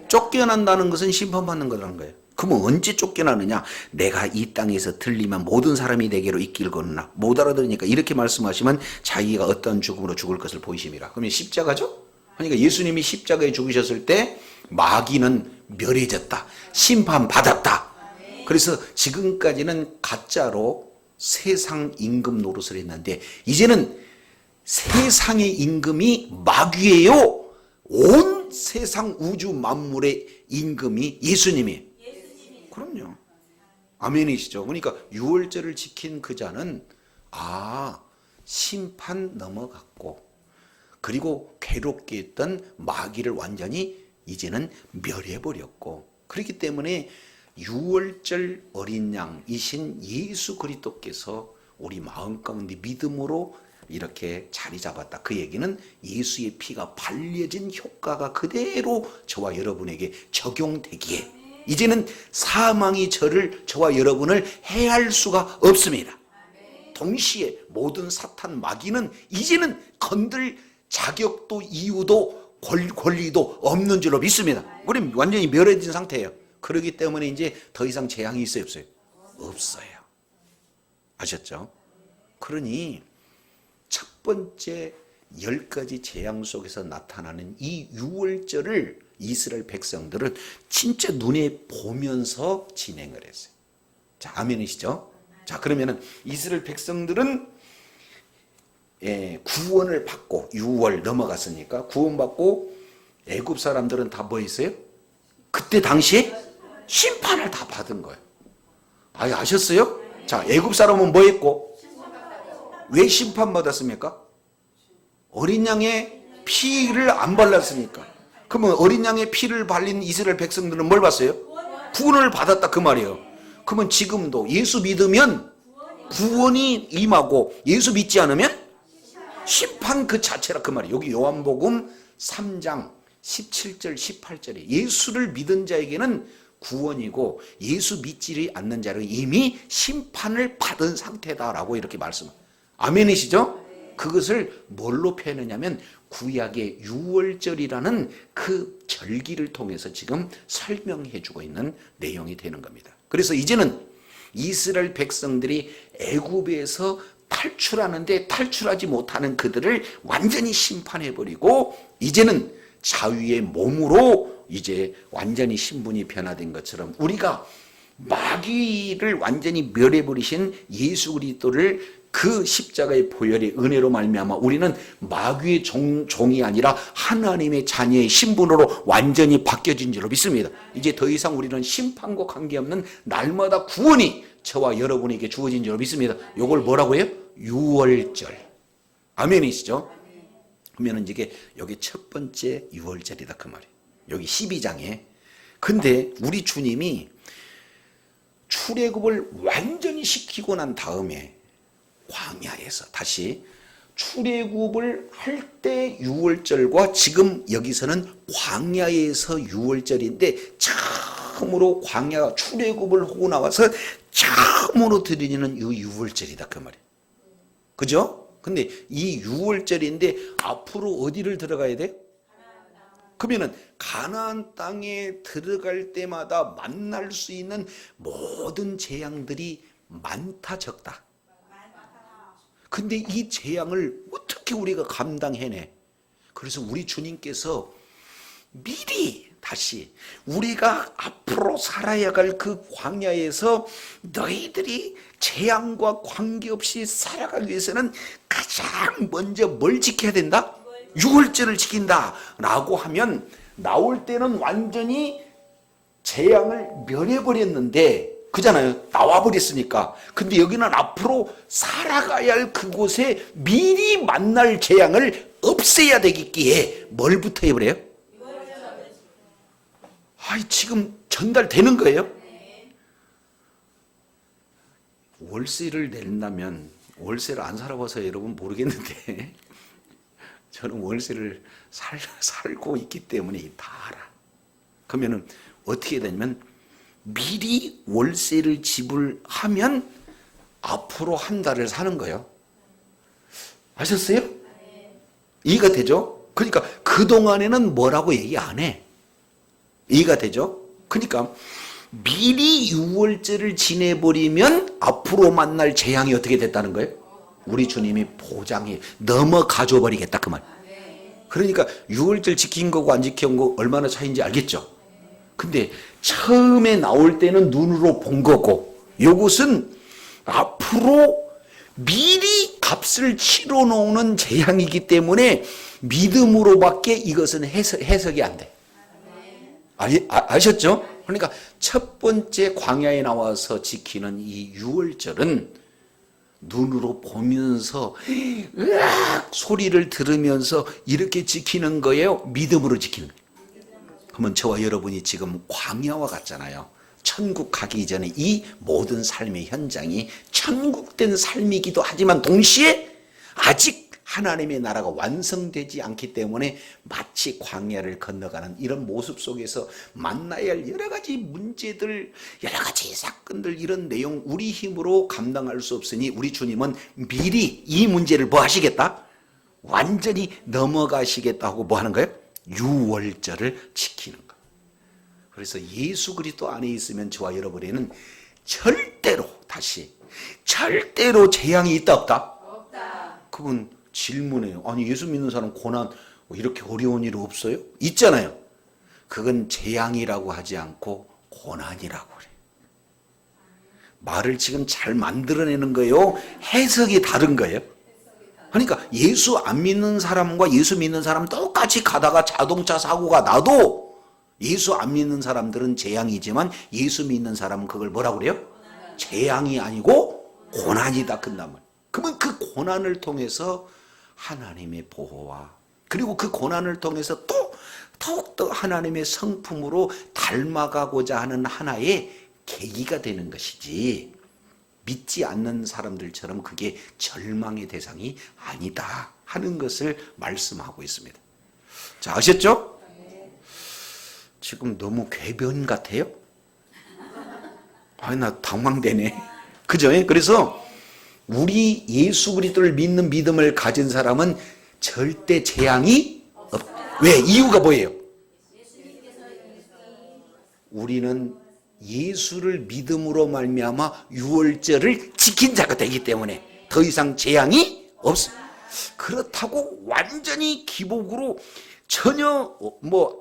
쫓겨난다는 것은 심판받는 거라는 거예요. 그러면 언제 쫓겨나느냐? 내가 이 땅에서 들리면 모든 사람이 내게로 이끌거나 못 알아들으니까 이렇게 말씀하시면 자기가 어떤 죽음으로 죽을 것을 보이심이라. 그러면 십자가죠? 그러니까 예수님이 십자가에 죽으셨을 때 마귀는 멸해졌다. 심판받았다. 그래서 지금까지는 가짜로 세상 임금 노릇을 했는데 이제는 세상의 임금이 마귀예요. 온 세상 우주 만물의 임금이 예수님이에요. 그럼요. 아멘이시죠. 그러니까 유월절을 지킨 그 자는 심판 넘어갔고 그리고 괴롭게 했던 마귀를 완전히 이제는 멸해버렸고 그렇기 때문에 유월절 어린 양이신 예수 그리스도께서 우리 마음 가운데 믿음으로 이렇게 자리 잡았다. 그 얘기는 예수의 피가 발려진 효과가 그대로 저와 여러분에게 적용되기에 이제는 사망이 저와 여러분을 해할 수가 없습니다. 동시에 모든 사탄 마귀는 이제는 건들 자격도 이유도 권리도 없는 줄로 믿습니다. 우리는 완전히 멸해진 상태예요. 그렇기 때문에 이제 더 이상 재앙이 있어요 없어요? 없어요. 아셨죠? 그러니 첫 번째 10가지 재앙 속에서 나타나는 이 유월절을 이스라엘 백성들은 진짜 눈에 보면서 진행을 했어요. 자, 아멘이시죠? 자, 그러면은 이스라엘 백성들은 구원을 받고 6월 넘어갔으니까 구원받고 애굽 사람들은 다 뭐 했어요? 그때 당시에 심판을 다 받은 거예요. 아셨어요? 자, 애굽 사람은 뭐 했고? 왜 심판받았습니까? 어린 양의 피를 안 발랐으니까. 그러면 어린 양의 피를 발린 이스라엘 백성들은 뭘 봤어요? 구원을 받았다 그 말이에요. 그러면 지금도 예수 믿으면 구원이 임하고 예수 믿지 않으면 심판 그 자체라 그 말이에요. 여기 요한복음 3장 17절 18절에 예수를 믿은 자에게는 구원이고 예수 믿지 않는 자는 이미 심판을 받은 상태다라고 이렇게 말씀합니다. 아멘이시죠? 그것을 뭘로 표현하냐면 구약의 유월절이라는 그 절기를 통해서 지금 설명해 주고 있는 내용이 되는 겁니다. 그래서 이제는 이스라엘 백성들이 애굽에서 탈출하는데 탈출하지 못하는 그들을 완전히 심판해버리고 이제는 자유의 몸으로 이제 완전히 신분이 변화된 것처럼 우리가 마귀를 완전히 멸해버리신 예수 그리스도를 그 십자가의 보혈의 은혜로 말미암아 우리는 마귀의 종이 아니라 하나님의 자녀의 신분으로 완전히 바뀌어진 줄로 믿습니다. 이제 더 이상 우리는 심판과 관계없는 날마다 구원이 저와 여러분에게 주어진 줄로 믿습니다. 이걸 뭐라고 해요? 유월절. 아멘이시죠? 그러면 이게 여기 첫 번째 유월절이다 그 말이에요. 여기 12장에. 근데 우리 주님이 출애굽을 완전히 시키고 난 다음에 광야에서 다시 출애굽을 할 때 유월절과 지금 여기서는 광야에서 유월절인데 처음으로 광야 출애굽을 하고 나와서 처음으로 드리는 이 유월절이다 그 말이에요. 그죠? 근데 이 유월절인데 앞으로 어디를 들어가야 돼요? 그러면은 가나안 땅에 들어갈 때마다 만날 수 있는 모든 재앙들이 많다 적다. 근데 이 재앙을 어떻게 우리가 감당해내? 그래서 우리 주님께서 미리 다시 우리가 앞으로 살아야 갈 그 광야에서 너희들이 재앙과 관계없이 살아가기 위해서는 가장 먼저 뭘 지켜야 된다? 유월절을 지킨다 라고 하면 나올 때는 완전히 재앙을 멸해버렸는데 그잖아요. 나와버렸으니까. 근데 여기는 앞으로 살아가야 할 그곳에 미리 만날 재앙을 없애야 되겠기에 뭘부터 해버려요? 지금 전달되는 거예요? 월세를 낸다면 월세를 안 살아봐서 여러분 모르겠는데 저는 월세를 살고 있기 때문에 다 알아. 그러면은 어떻게 되냐면 미리 월세를 지불하면 앞으로 한 달을 사는 거예요. 아셨어요? 이해가 되죠? 그러니까 그동안에는 뭐라고 얘기 안 해. 이해가 되죠? 그러니까 미리 유월절을 지내버리면 앞으로 만날 재앙이 어떻게 됐다는 거예요? 우리 주님이 보장해 넘어가줘 버리겠다 그 말. 그러니까 유월절 지킨 거고 안 지킨 거 얼마나 차이인지 알겠죠? 근데 처음에 나올 때는 눈으로 본 거고 요것은 앞으로 미리 값을 치러 놓는 재앙이기 때문에 믿음으로밖에 이것은 해석이 안 돼. 아셨죠? 그러니까 첫 번째 광야에 나와서 지키는 이 유월절은 눈으로 보면서 으악 소리를 들으면서 이렇게 지키는 거예요? 믿음으로 지키는 거예요? 그러면 저와 여러분이 지금 광야와 같잖아요. 천국 가기 전에 이 모든 삶의 현장이 천국된 삶이기도 하지만 동시에 아직 하나님의 나라가 완성되지 않기 때문에 마치 광야를 건너가는 이런 모습 속에서 만나야 할 여러 가지 문제들, 여러 가지 사건들, 이런 내용 우리 힘으로 감당할 수 없으니 우리 주님은 미리 이 문제를 뭐 하시겠다? 완전히 넘어가시겠다 하고 뭐 하는 거예요? 유월절을 지키는 거예요. 그래서 예수 그리스도 안에 있으면 저와 여러분에는 절대로 재앙이 있다 없다? 없다. 그건 질문이에요. 아니 예수 믿는 사람 고난 이렇게 어려운 일 없어요? 있잖아요. 그건 재앙이라고 하지 않고 고난이라고 그래. 말을 지금 잘 만들어내는 거예요? 해석이 다른 거예요? 그러니까 예수 안 믿는 사람과 예수 믿는 사람 똑같이 가다가 자동차 사고가 나도 예수 안 믿는 사람들은 재앙이지만 예수 믿는 사람은 그걸 뭐라고 그래요? 재앙이 아니고 고난이다 끝나면. 그러면 그 고난을 통해서 하나님의 보호와 그리고 그 고난을 통해서 또 더욱더 하나님의 성품으로 닮아가고자 하는 하나의 계기가 되는 것이지 믿지 않는 사람들처럼 그게 절망의 대상이 아니다 하는 것을 말씀하고 있습니다. 자, 아셨죠? 지금 너무 궤변 같아요? 나 당황되네. 그죠? 그래서 우리 예수 그리스도를 믿는 믿음을 가진 사람은 절대 재앙이 왜? 이유가 뭐예요? 우리는 예수를 믿음으로 말미암아 유월절을 지킨 자가 되기 때문에 더 이상 재앙이 없어. 그렇다고 완전히 기복으로 전혀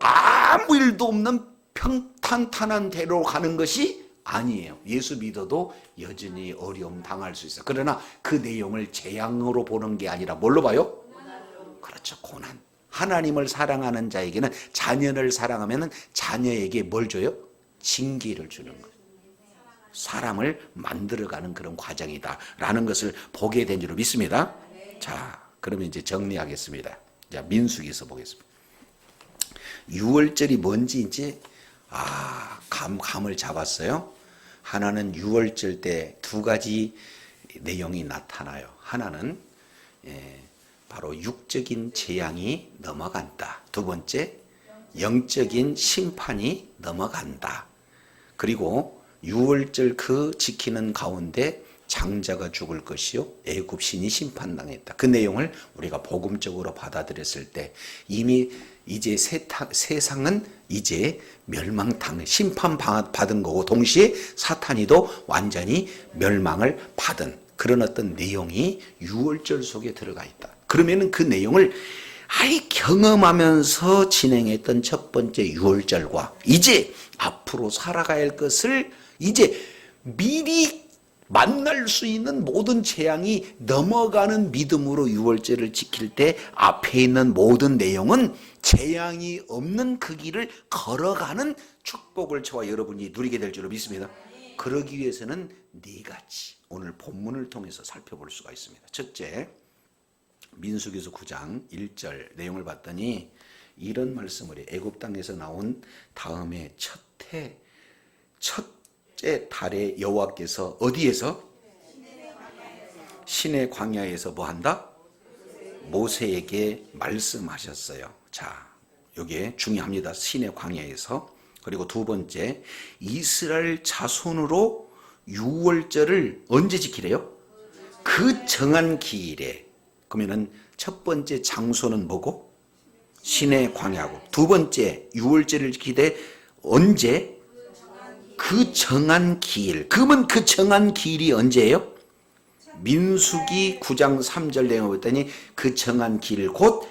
아무 일도 없는 평탄탄한 대로 가는 것이 아니에요. 예수 믿어도 여전히 어려움 당할 수 있어요. 그러나 그 내용을 재앙으로 보는 게 아니라 뭘로 봐요? 그렇죠. 고난. 하나님을 사랑하는 자에게는, 자녀를 사랑하면 자녀에게 뭘 줘요? 징계를 주는 거예요. 사람을 만들어가는 그런 과정이다라는 것을 보게 된 줄로 믿습니다. 자, 그러면 이제 정리하겠습니다. 자, 민수기서 보겠습니다. 6월절이 뭔지 이제 감을 잡았어요. 하나는 6월절 때 두 가지 내용이 나타나요. 하나는 바로 육적인 재앙이 넘어간다. 두 번째, 영적인 심판이 넘어간다. 그리고 6월절 그 지키는 가운데 장자가 죽을 것이요 애굽 신이 심판당했다. 그 내용을 우리가 복음적으로 받아들였을 때 이미 이제 세상은 이제 멸망당 심판받은 거고, 동시에 사탄이도 완전히 멸망을 받은 그런 어떤 내용이 6월절 속에 들어가 있다. 그러면은 그 내용을 경험하면서 진행했던 첫 번째 6월절과 이제 앞으로 살아가야 할 것을 이제 미리 만날 수 있는 모든 재앙이 넘어가는 믿음으로 6월절을 지킬 때 앞에 있는 모든 내용은 재앙이 없는 그 길을 걸어가는 축복을 저와 여러분이 누리게 될 줄로 믿습니다. 그러기 위해서는 네 가지 오늘 본문을 통해서 살펴볼 수가 있습니다. 첫째, 민수기서 9장 1절 내용을 봤더니 이런 말씀을 해요. 애굽 땅에서 나온 다음에 첫째 달에 여호와께서 어디에서? 시내 광야에서 뭐 한다? 모세에게 말씀하셨어요. 자, 이게 중요합니다. 시내 광야에서. 그리고 두 번째, 이스라엘 자손으로 6월절을 언제 지키래요? 그 정한 기일에. 그러면은 첫 번째 장소는 뭐고? 시내 광야고, 두 번째 6월절을 지키되 언제? 그 정한 기일. 그러면 그 정한 기일이 언제예요? 민수기 9장 3절 내용을 봤더니 그 정한 기일 곧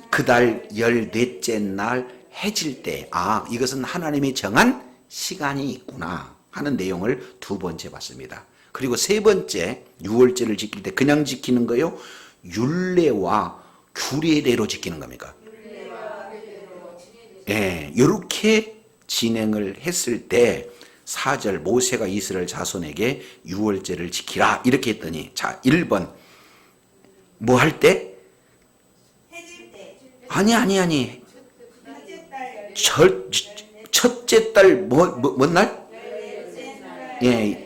그 달 14째 날 해질 때, 이것은 하나님이 정한 시간이 있구나 하는 내용을 두 번째 봤습니다. 그리고 세 번째, 6월절을 지킬 때 그냥 지키는 거요? 율례와 규례대로 지키는 겁니까? 이렇게 진행을 했을 때 4절 모세가 이스라엘 자손에게 6월절을 지키라 이렇게 했더니, 자 1번 뭐 할 때? 아니 첫째 달 뭔 날?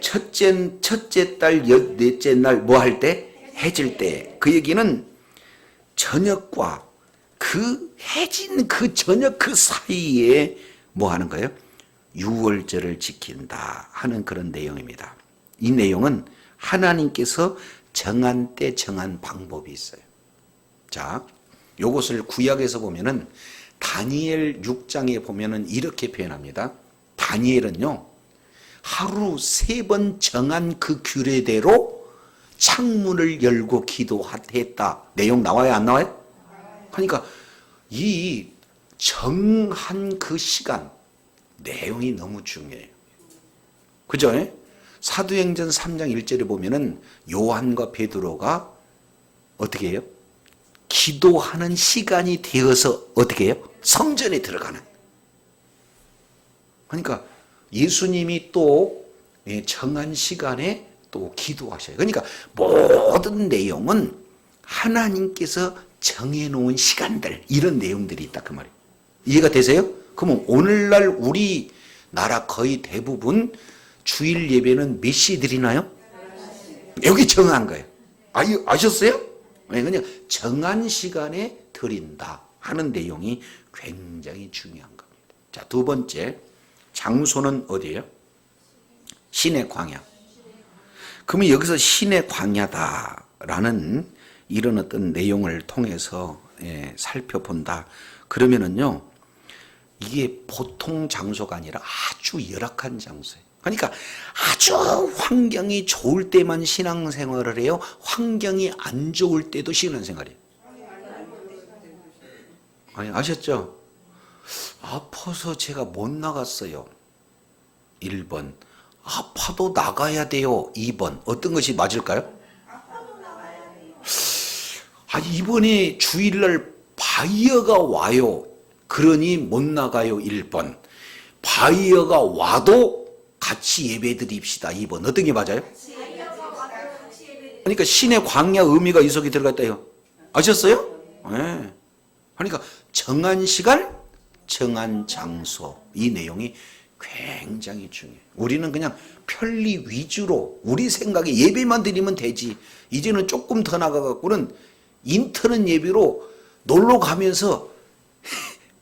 첫째 달 14째 날 뭐 할 때? 해질 때. 그 얘기는 저녁과 그 해진 그 저녁 그 사이에 뭐 하는 거예요? 6월절을 지킨다 하는 그런 내용입니다. 이 내용은 하나님께서 정한 때 정한 방법이 있어요. 자, 요것을 구약에서 보면은 다니엘 6장에 보면은 이렇게 표현합니다. 다니엘은요, 하루 3번 정한 그 규례대로 창문을 열고 기도했다. 내용 나와요, 안 나와요? 그러니까 이 정한 그 시간, 내용이 너무 중요해요. 그죠? 사도행전 3장 1절에 보면은 요한과 베드로가 어떻게 해요? 기도하는 시간이 되어서 어떻게 해요? 성전에 들어가는. 그러니까 예수님이 또 정한 시간에 또 기도하셔요. 그러니까 모든 내용은 하나님께서 정해놓은 시간들, 이런 내용들이 있다 그 말이에요. 이해가 되세요? 그러면 오늘날 우리나라 거의 대부분 주일 예배는 몇 시에 드리나요? 여기 정한 거예요. 아셨어요? 그냥 정한 시간에 드린다 하는 내용이 굉장히 중요한 겁니다. 자, 두 번째, 장소는 어디예요? 시내 광야. 그러면 여기서 시내 광야다라는 이런 어떤 내용을 통해서 살펴본다. 그러면은요, 이게 보통 장소가 아니라 아주 열악한 장소예요. 그러니까 아주 환경이 좋을 때만 신앙생활을 해요? 환경이 안 좋을 때도 신앙생활이에요? 아니, 아셨죠? 아파서 제가 못 나갔어요. 1번. 아파도 나가야 돼요. 2번. 어떤 것이 맞을까요? 이번에 주일날 바이어가 와요. 그러니 못 나가요. 1번. 바이어가 와도 같이 예배 드립시다. 2번. 어떤 게 맞아요? 그러니까 신의 광야 의미가 이 속에 들어갔다요. 아셨어요? 네. 그러니까 정한 시간, 정한 장소. 이 내용이 굉장히 중요해요. 우리는 그냥 편리 위주로 우리 생각에 예배만 드리면 되지. 이제는 조금 더 나가갖고는 인터넷 예배로 놀러 가면서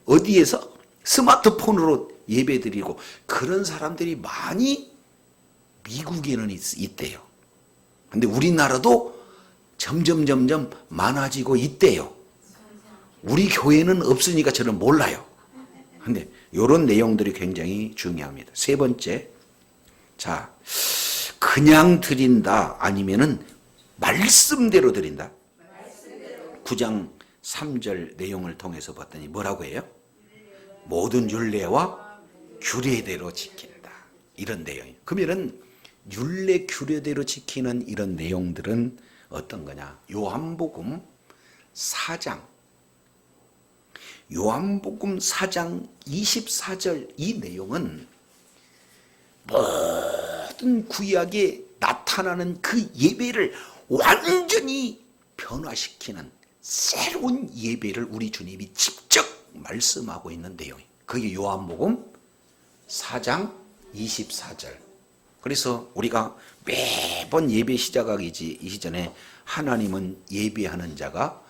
어디에서 스마트폰으로 예배 드리고 그런 사람들이 많이 미국에는 있대요. 근데 우리나라도 점점 많아지고 있대요. 우리 교회는 없으니까 저는 몰라요. 근데 이런 내용들이 굉장히 중요합니다. 세 번째, 자, 그냥 드린다 아니면은 말씀대로 드린다. 9장 3절 내용을 통해서 봤더니 뭐라고 해요? 모든 율례와 규례대로 지킨다. 이런 내용이에요. 그러면은 율례 규례대로 지키는 이런 내용들은 어떤 거냐? 요한복음 4장 24절 이 내용은 모든 구약에 나타나는 그 예배를 완전히 변화시키는 새로운 예배를 우리 주님이 직접 말씀하고 있는 내용이에요. 그게 요한복음 4장 24절. 그래서 우리가 매번 예배 시작하기 이전에 하나님은 예배하는 자가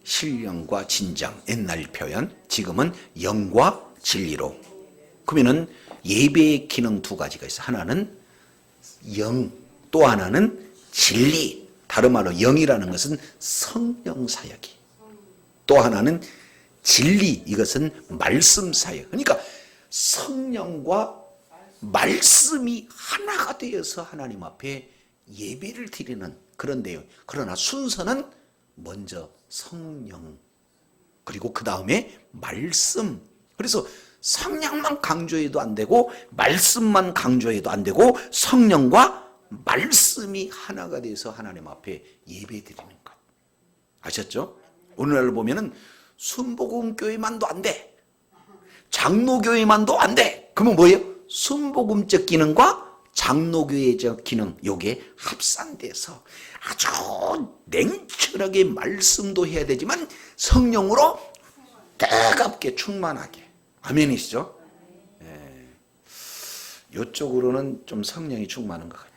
신령과 진정, 옛날 표현, 지금은 영과 진리로. 그러면은 예배의 기능 두 가지가 있어요. 하나는 영, 또 하나는 진리. 다른 말로 영이라는 것은 성령 사역이. 또 하나는 진리, 이것은 말씀 사역. 그러니까 성령과 말씀이 하나가 되어서 하나님 앞에 예배를 드리는 그런 내용. 그러나 순서는 먼저 성령, 그리고 그 다음에 말씀. 그래서 성령만 강조해도 안 되고 말씀만 강조해도 안 되고 성령과 말씀이 하나가 돼서 하나님 앞에 예배 드리는 것. 아셨죠? 오늘날 보면은 순복음교회만도 안 돼. 장로교회만도 안 돼. 그러면 뭐예요? 순복음적 기능과 장로교회적 기능, 요게 합산돼서 아주 냉철하게 말씀도 해야 되지만 성령으로 따갑게 충만하게. 아멘이시죠? 예. 이쪽으로는 좀 성령이 충만한 것 같아요.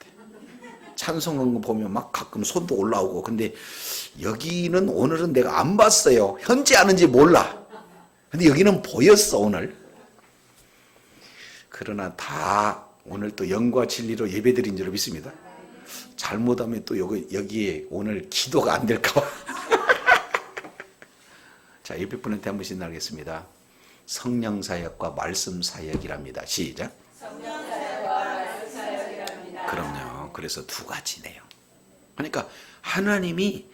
찬송한 거 보면 막 가끔 손도 올라오고. 근데 여기는 오늘은 내가 안 봤어요. 현재 아는지 몰라. 근데 여기는 보였어 오늘. 그러나 다 오늘 또 영과 진리로 예배드린 줄 믿습니다. 잘못하면 또 여기에 오늘 기도가 안 될까 봐. 자, 옆에 분한테 한 번씩 나가겠습니다. 성령 사역과 말씀 사역이랍니다. 시작. 성령 사역과 말씀 사역이랍니다. 그럼요. 그래서 두 가지 내용. 그러니까 하나님이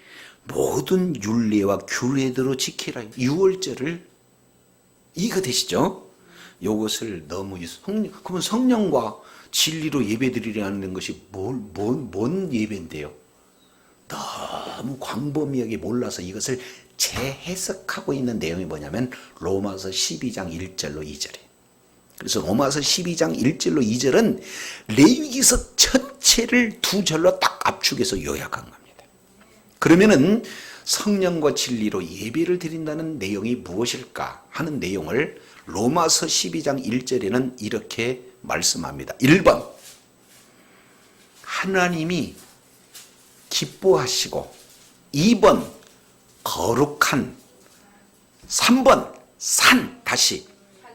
모든 율례와 규례대로 지키라. 6월절을 이해가 되시죠? 이것을 너무 그러면 성령과 진리로 예배드리라는 것이 뭔 예배인데요? 너무 광범위하게 몰라서 이것을 재해석하고 있는 내용이 뭐냐면 로마서 12장 1절로 2절이에요. 그래서 로마서 12장 1절로 2절은 레위기서 전체를 두 절로 딱 압축해서 요약한 겁니다. 그러면은 성령과 진리로 예배를 드린다는 내용이 무엇일까 하는 내용을 로마서 12장 1절에는 이렇게 말씀합니다. 1번, 하나님이 기뻐하시고, 2번, 거룩한, 3번, 다시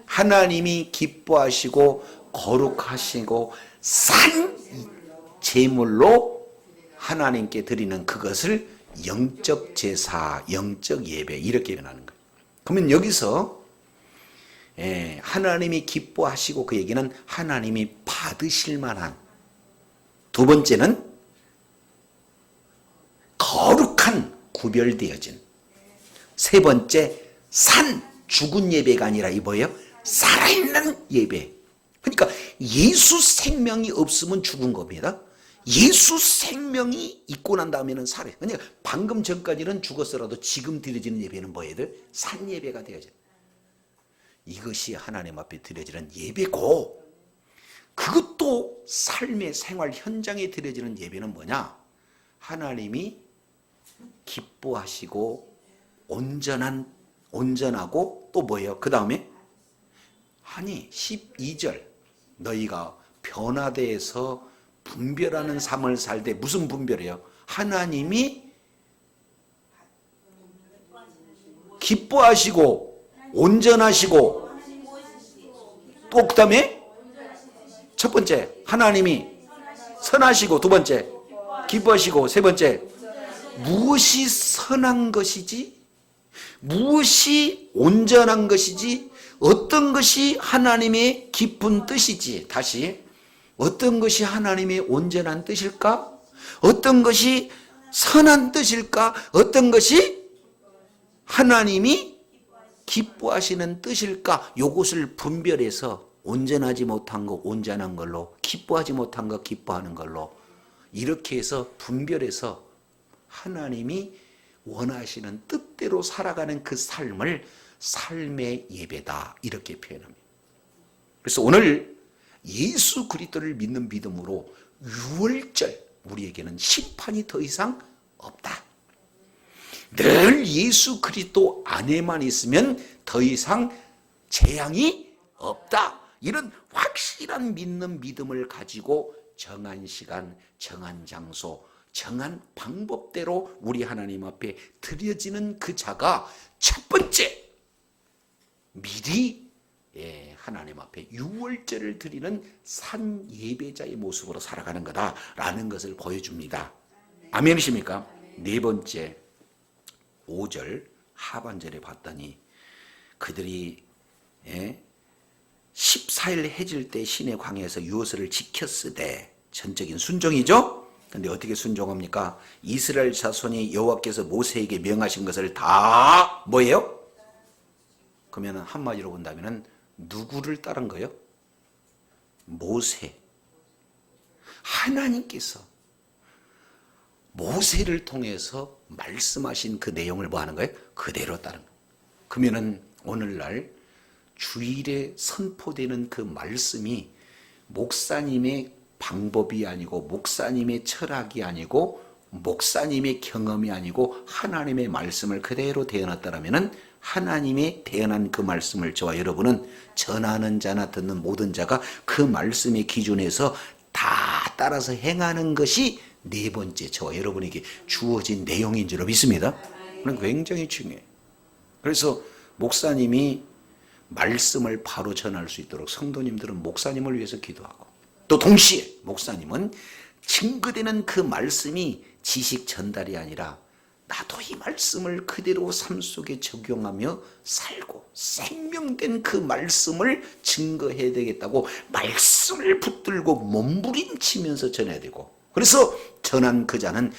하나님이 기뻐하시고 거룩하시고 산 제물로 하나님께 드리는 그것을 영적 제사, 영적 예배 이렇게 표현하는 거예요. 그러면 여기서 하나님이 기뻐하시고 그 얘기는 하나님이 받으실 만한, 두 번째는 거룩한, 구별되어진, 세 번째 죽은 예배가 아니라 이 뭐예요? 살아있는 예배. 그러니까 예수 생명이 없으면 죽은 겁니다. 예수 생명이 있고 난 다음에는 살아요. 그러니까 방금 전까지는 죽었어라도 지금 드려지는 예배는 뭐예요? 산 예배가 되어져요. 이것이 하나님 앞에 드려지는 예배고, 그것도 삶의 생활 현장에 드려지는 예배는 뭐냐? 하나님이 기뻐하시고 온전하고 또 뭐예요? 그 다음에 아니 12절 너희가 변화되어서 분별하는 삶을 살 때 무슨 분별이에요? 하나님이 기뻐하시고 온전하시고 또 그 다음에 첫 번째 하나님이 선하시고 두 번째 기뻐하시고 세 번째 무엇이 선한 것이지? 무엇이 온전한 것이지? 어떤 것이 하나님의 깊은 뜻이지? 다시 어떤 것이 하나님의 온전한 뜻일까? 어떤 것이 선한 뜻일까? 어떤 것이 하나님이 기뻐하시는 뜻일까? 요것을 분별해서 온전하지 못한 거 온전한 걸로, 기뻐하지 못한 거 기뻐하는 걸로, 이렇게 해서 분별해서 하나님이 원하시는 뜻대로 살아가는 그 삶을 삶의 예배다, 이렇게 표현합니다. 그래서 오늘 예수 그리스도를 믿는 믿음으로 6월절 우리에게는 심판이 더 이상 없다. 늘 예수 그리스도 안에만 있으면 더 이상 재앙이 없다. 이런 확실한 믿는 믿음을 가지고 정한 시간, 정한 장소, 정한 방법대로 우리 하나님 앞에 드려지는 그 자가 첫 번째 미리 하나님 앞에 6월절을 드리는 산 예배자의 모습으로 살아가는 거다라는 것을 보여줍니다. 아멘이십니까? 네 번째 5절 하반절에 봤더니 그들이 14일 해질 때 시내 광야에서 유월절을 지켰으되, 전적인 순종이죠. 근데 어떻게 순종합니까? 이스라엘 자손이 여호와께서 모세에게 명하신 것을 다 뭐예요? 그러면 한마디로 본다면 누구를 따른 거예요? 모세. 하나님께서 모세를 통해서 말씀하신 그 내용을 뭐 하는 거예요? 그대로 따른 거예요. 그러면은 오늘날 주일에 선포되는 그 말씀이 목사님의 방법이 아니고, 목사님의 철학이 아니고, 목사님의 경험이 아니고 하나님의 말씀을 그대로 대언했다라면은, 하나님의 대언한 그 말씀을 저와 여러분은 전하는 자나 듣는 모든 자가 그 말씀의 기준에서 다 따라서 행하는 것이 네 번째 저와 여러분에게 주어진 내용인 줄 믿습니다. 그건 굉장히 중요해요. 그래서 목사님이 말씀을 바로 전할 수 있도록 성도님들은 목사님을 위해서 기도하고, 또 동시에 목사님은 증거되는 그 말씀이 지식 전달이 아니라 나도 이 말씀을 그대로 삶 속에 적용하며 살고 생명된 그 말씀을 증거해야 되겠다고 말씀을 붙들고 몸부림치면서 전해야 되고, 그래서 전한 그 자는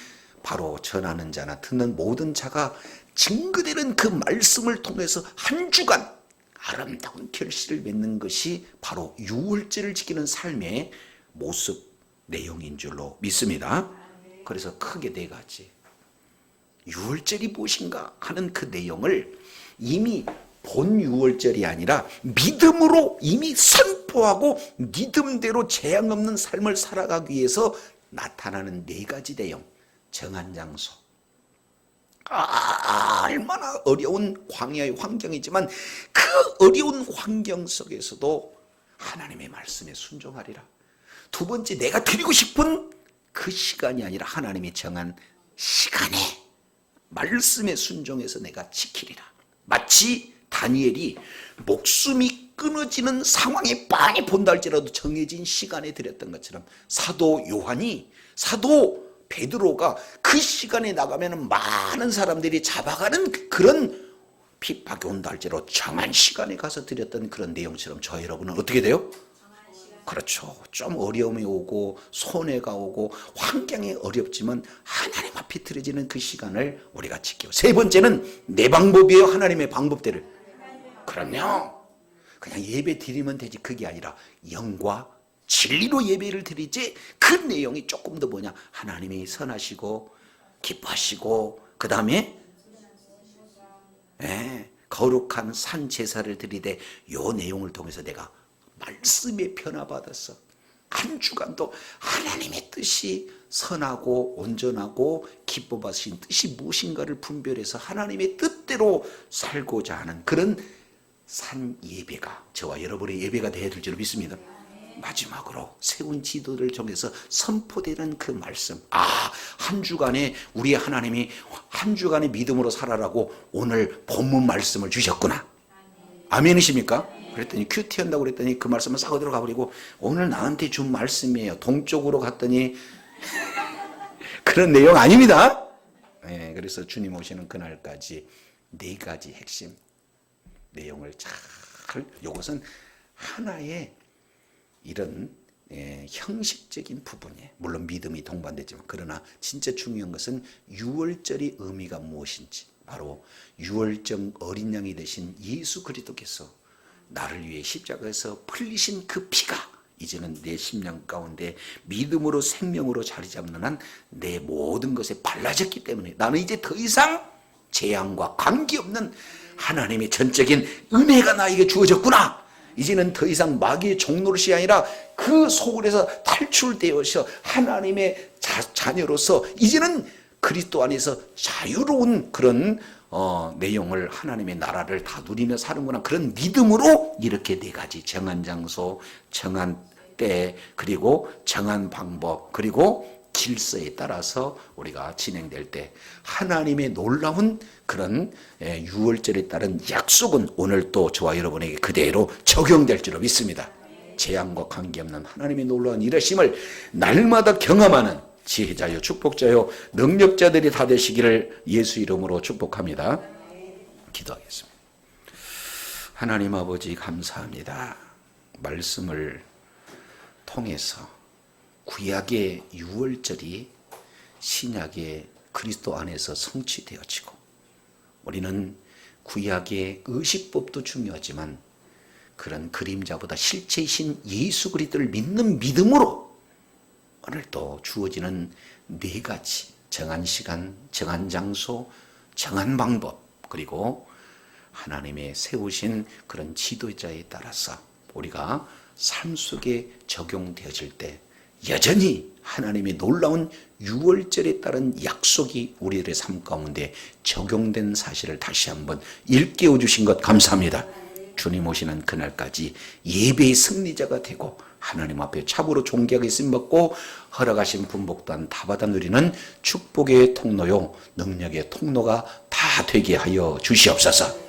바로 전하는 자나 듣는 모든 자가 증거되는 그 말씀을 통해서 한 주간 아름다운 결실을 맺는 것이 바로 유월절을 지키는 삶의 모습 내용인 줄로 믿습니다. 그래서 크게 네 가지, 유월절이 무엇인가 하는 그 내용을 이미 본 유월절이 아니라 믿음으로 이미 선포하고 믿음대로 재앙 없는 삶을 살아가기 위해서 나타나는 네 가지 내용, 정한 장소, 얼마나 어려운 광야의 환경이지만 그 어려운 환경 속에서도 하나님의 말씀에 순종하리라. 두 번째, 내가 드리고 싶은 그 시간이 아니라 하나님이 정한 시간에 말씀에 순종해서 내가 지키리라. 마치 다니엘이 목숨이 끊어지는 상황에 뻔히 본다 할지라도 정해진 시간에 드렸던 것처럼, 사도 요한이, 사도 베드로가 그 시간에 나가면 많은 사람들이 잡아가는 그런 핍박이 온다 할지라도 정한 시간에 가서 드렸던 그런 내용처럼 저 여러분은 어떻게 돼요? 그렇죠. 좀 어려움이 오고 손해가 오고 환경이 어렵지만 하나님 앞에 드려지는 그 시간을 우리가 지키고, 세 번째는 내 방법이에요? 하나님의 방법대로? 그럼요. 그냥 예배 드리면 되지, 그게 아니라 영과 진리로 예배를 드리지 그 내용이 조금 더 뭐냐, 하나님이 선하시고 기뻐하시고 그 다음에 거룩한 산 제사를 드리되 요 내용을 통해서 내가 말씀에 변화받았어. 한 주간도 하나님의 뜻이 선하고 온전하고 기뻐 받으신 뜻이 무엇인가를 분별해서 하나님의 뜻대로 살고자 하는 그런 산 예배가 저와 여러분의 예배가 되어야 될 줄 믿습니다. 마지막으로 세운 지도를 통해서 선포되는 그 말씀, 한 주간에 우리 하나님이 한 주간의 믿음으로 살아라고 오늘 본문 말씀을 주셨구나. 아멘이십니까? 그랬더니 큐티 한다고 그랬더니 그 말씀을 싹 어디로 가버리고 오늘 나한테 준 말씀이에요. 동쪽으로 갔더니 그런 내용 아닙니다. 그래서 주님 오시는 그날까지 4가지 핵심 내용을 잘, 이것은 하나의 이런 형식적인 부분이에요. 물론 믿음이 동반되지만, 그러나 진짜 중요한 것은 유월절의 의미가 무엇인지, 바로 유월절 어린 양이 되신 예수 그리스도께서 나를 위해 십자가에서 흘리신 그 피가 이제는 내 심령 가운데 믿음으로 생명으로 자리 잡는 한 내 모든 것에 발라졌기 때문에 나는 이제 더 이상 재앙과 관계없는 하나님의 전적인 은혜가 나에게 주어졌구나. 이제는 더 이상 마귀의 종노릇이 아니라 그 소굴에서 탈출되어서 하나님의 자녀로서 이제는 그리스도 안에서 자유로운 그런 내용을, 하나님의 나라를 다 누리며 사는구나. 그런 믿음으로 이렇게 4가지 정한 장소, 정한 때, 그리고 정한 방법, 그리고 질서에 따라서 우리가 진행될 때 하나님의 놀라운 그런 유월절에 따른 약속은 오늘 또 저와 여러분에게 그대로 적용될 줄로 믿습니다. 재앙과 관계없는 하나님의 놀라운 일하심을 날마다 경험하는 지혜자요, 축복자요, 능력자들이 다 되시기를 예수 이름으로 축복합니다. 기도하겠습니다. 하나님 아버지 감사합니다. 말씀을 통해서 구약의 유월절이 신약의 그리스도 안에서 성취되어지고, 우리는 구약의 의식법도 중요하지만 그런 그림자보다 실체이신 예수 그리스도를 믿는 믿음으로 오늘 또 주어지는 4가지 정한 시간, 정한 장소, 정한 방법, 그리고 하나님의 세우신 그런 지도자에 따라서 우리가 삶 속에 적용되어질 때 여전히 하나님의 놀라운 유월절에 따른 약속이 우리들의 삶 가운데 적용된 사실을 다시 한번 일깨워 주신 것 감사합니다. 주님 오시는 그날까지 예배의 승리자가 되고 하나님 앞에 참으로 존귀하게 쓰임받고 허락하신 분복 또한 다 받아 누리는 축복의 통로요 능력의 통로가 다 되게 하여 주시옵소서.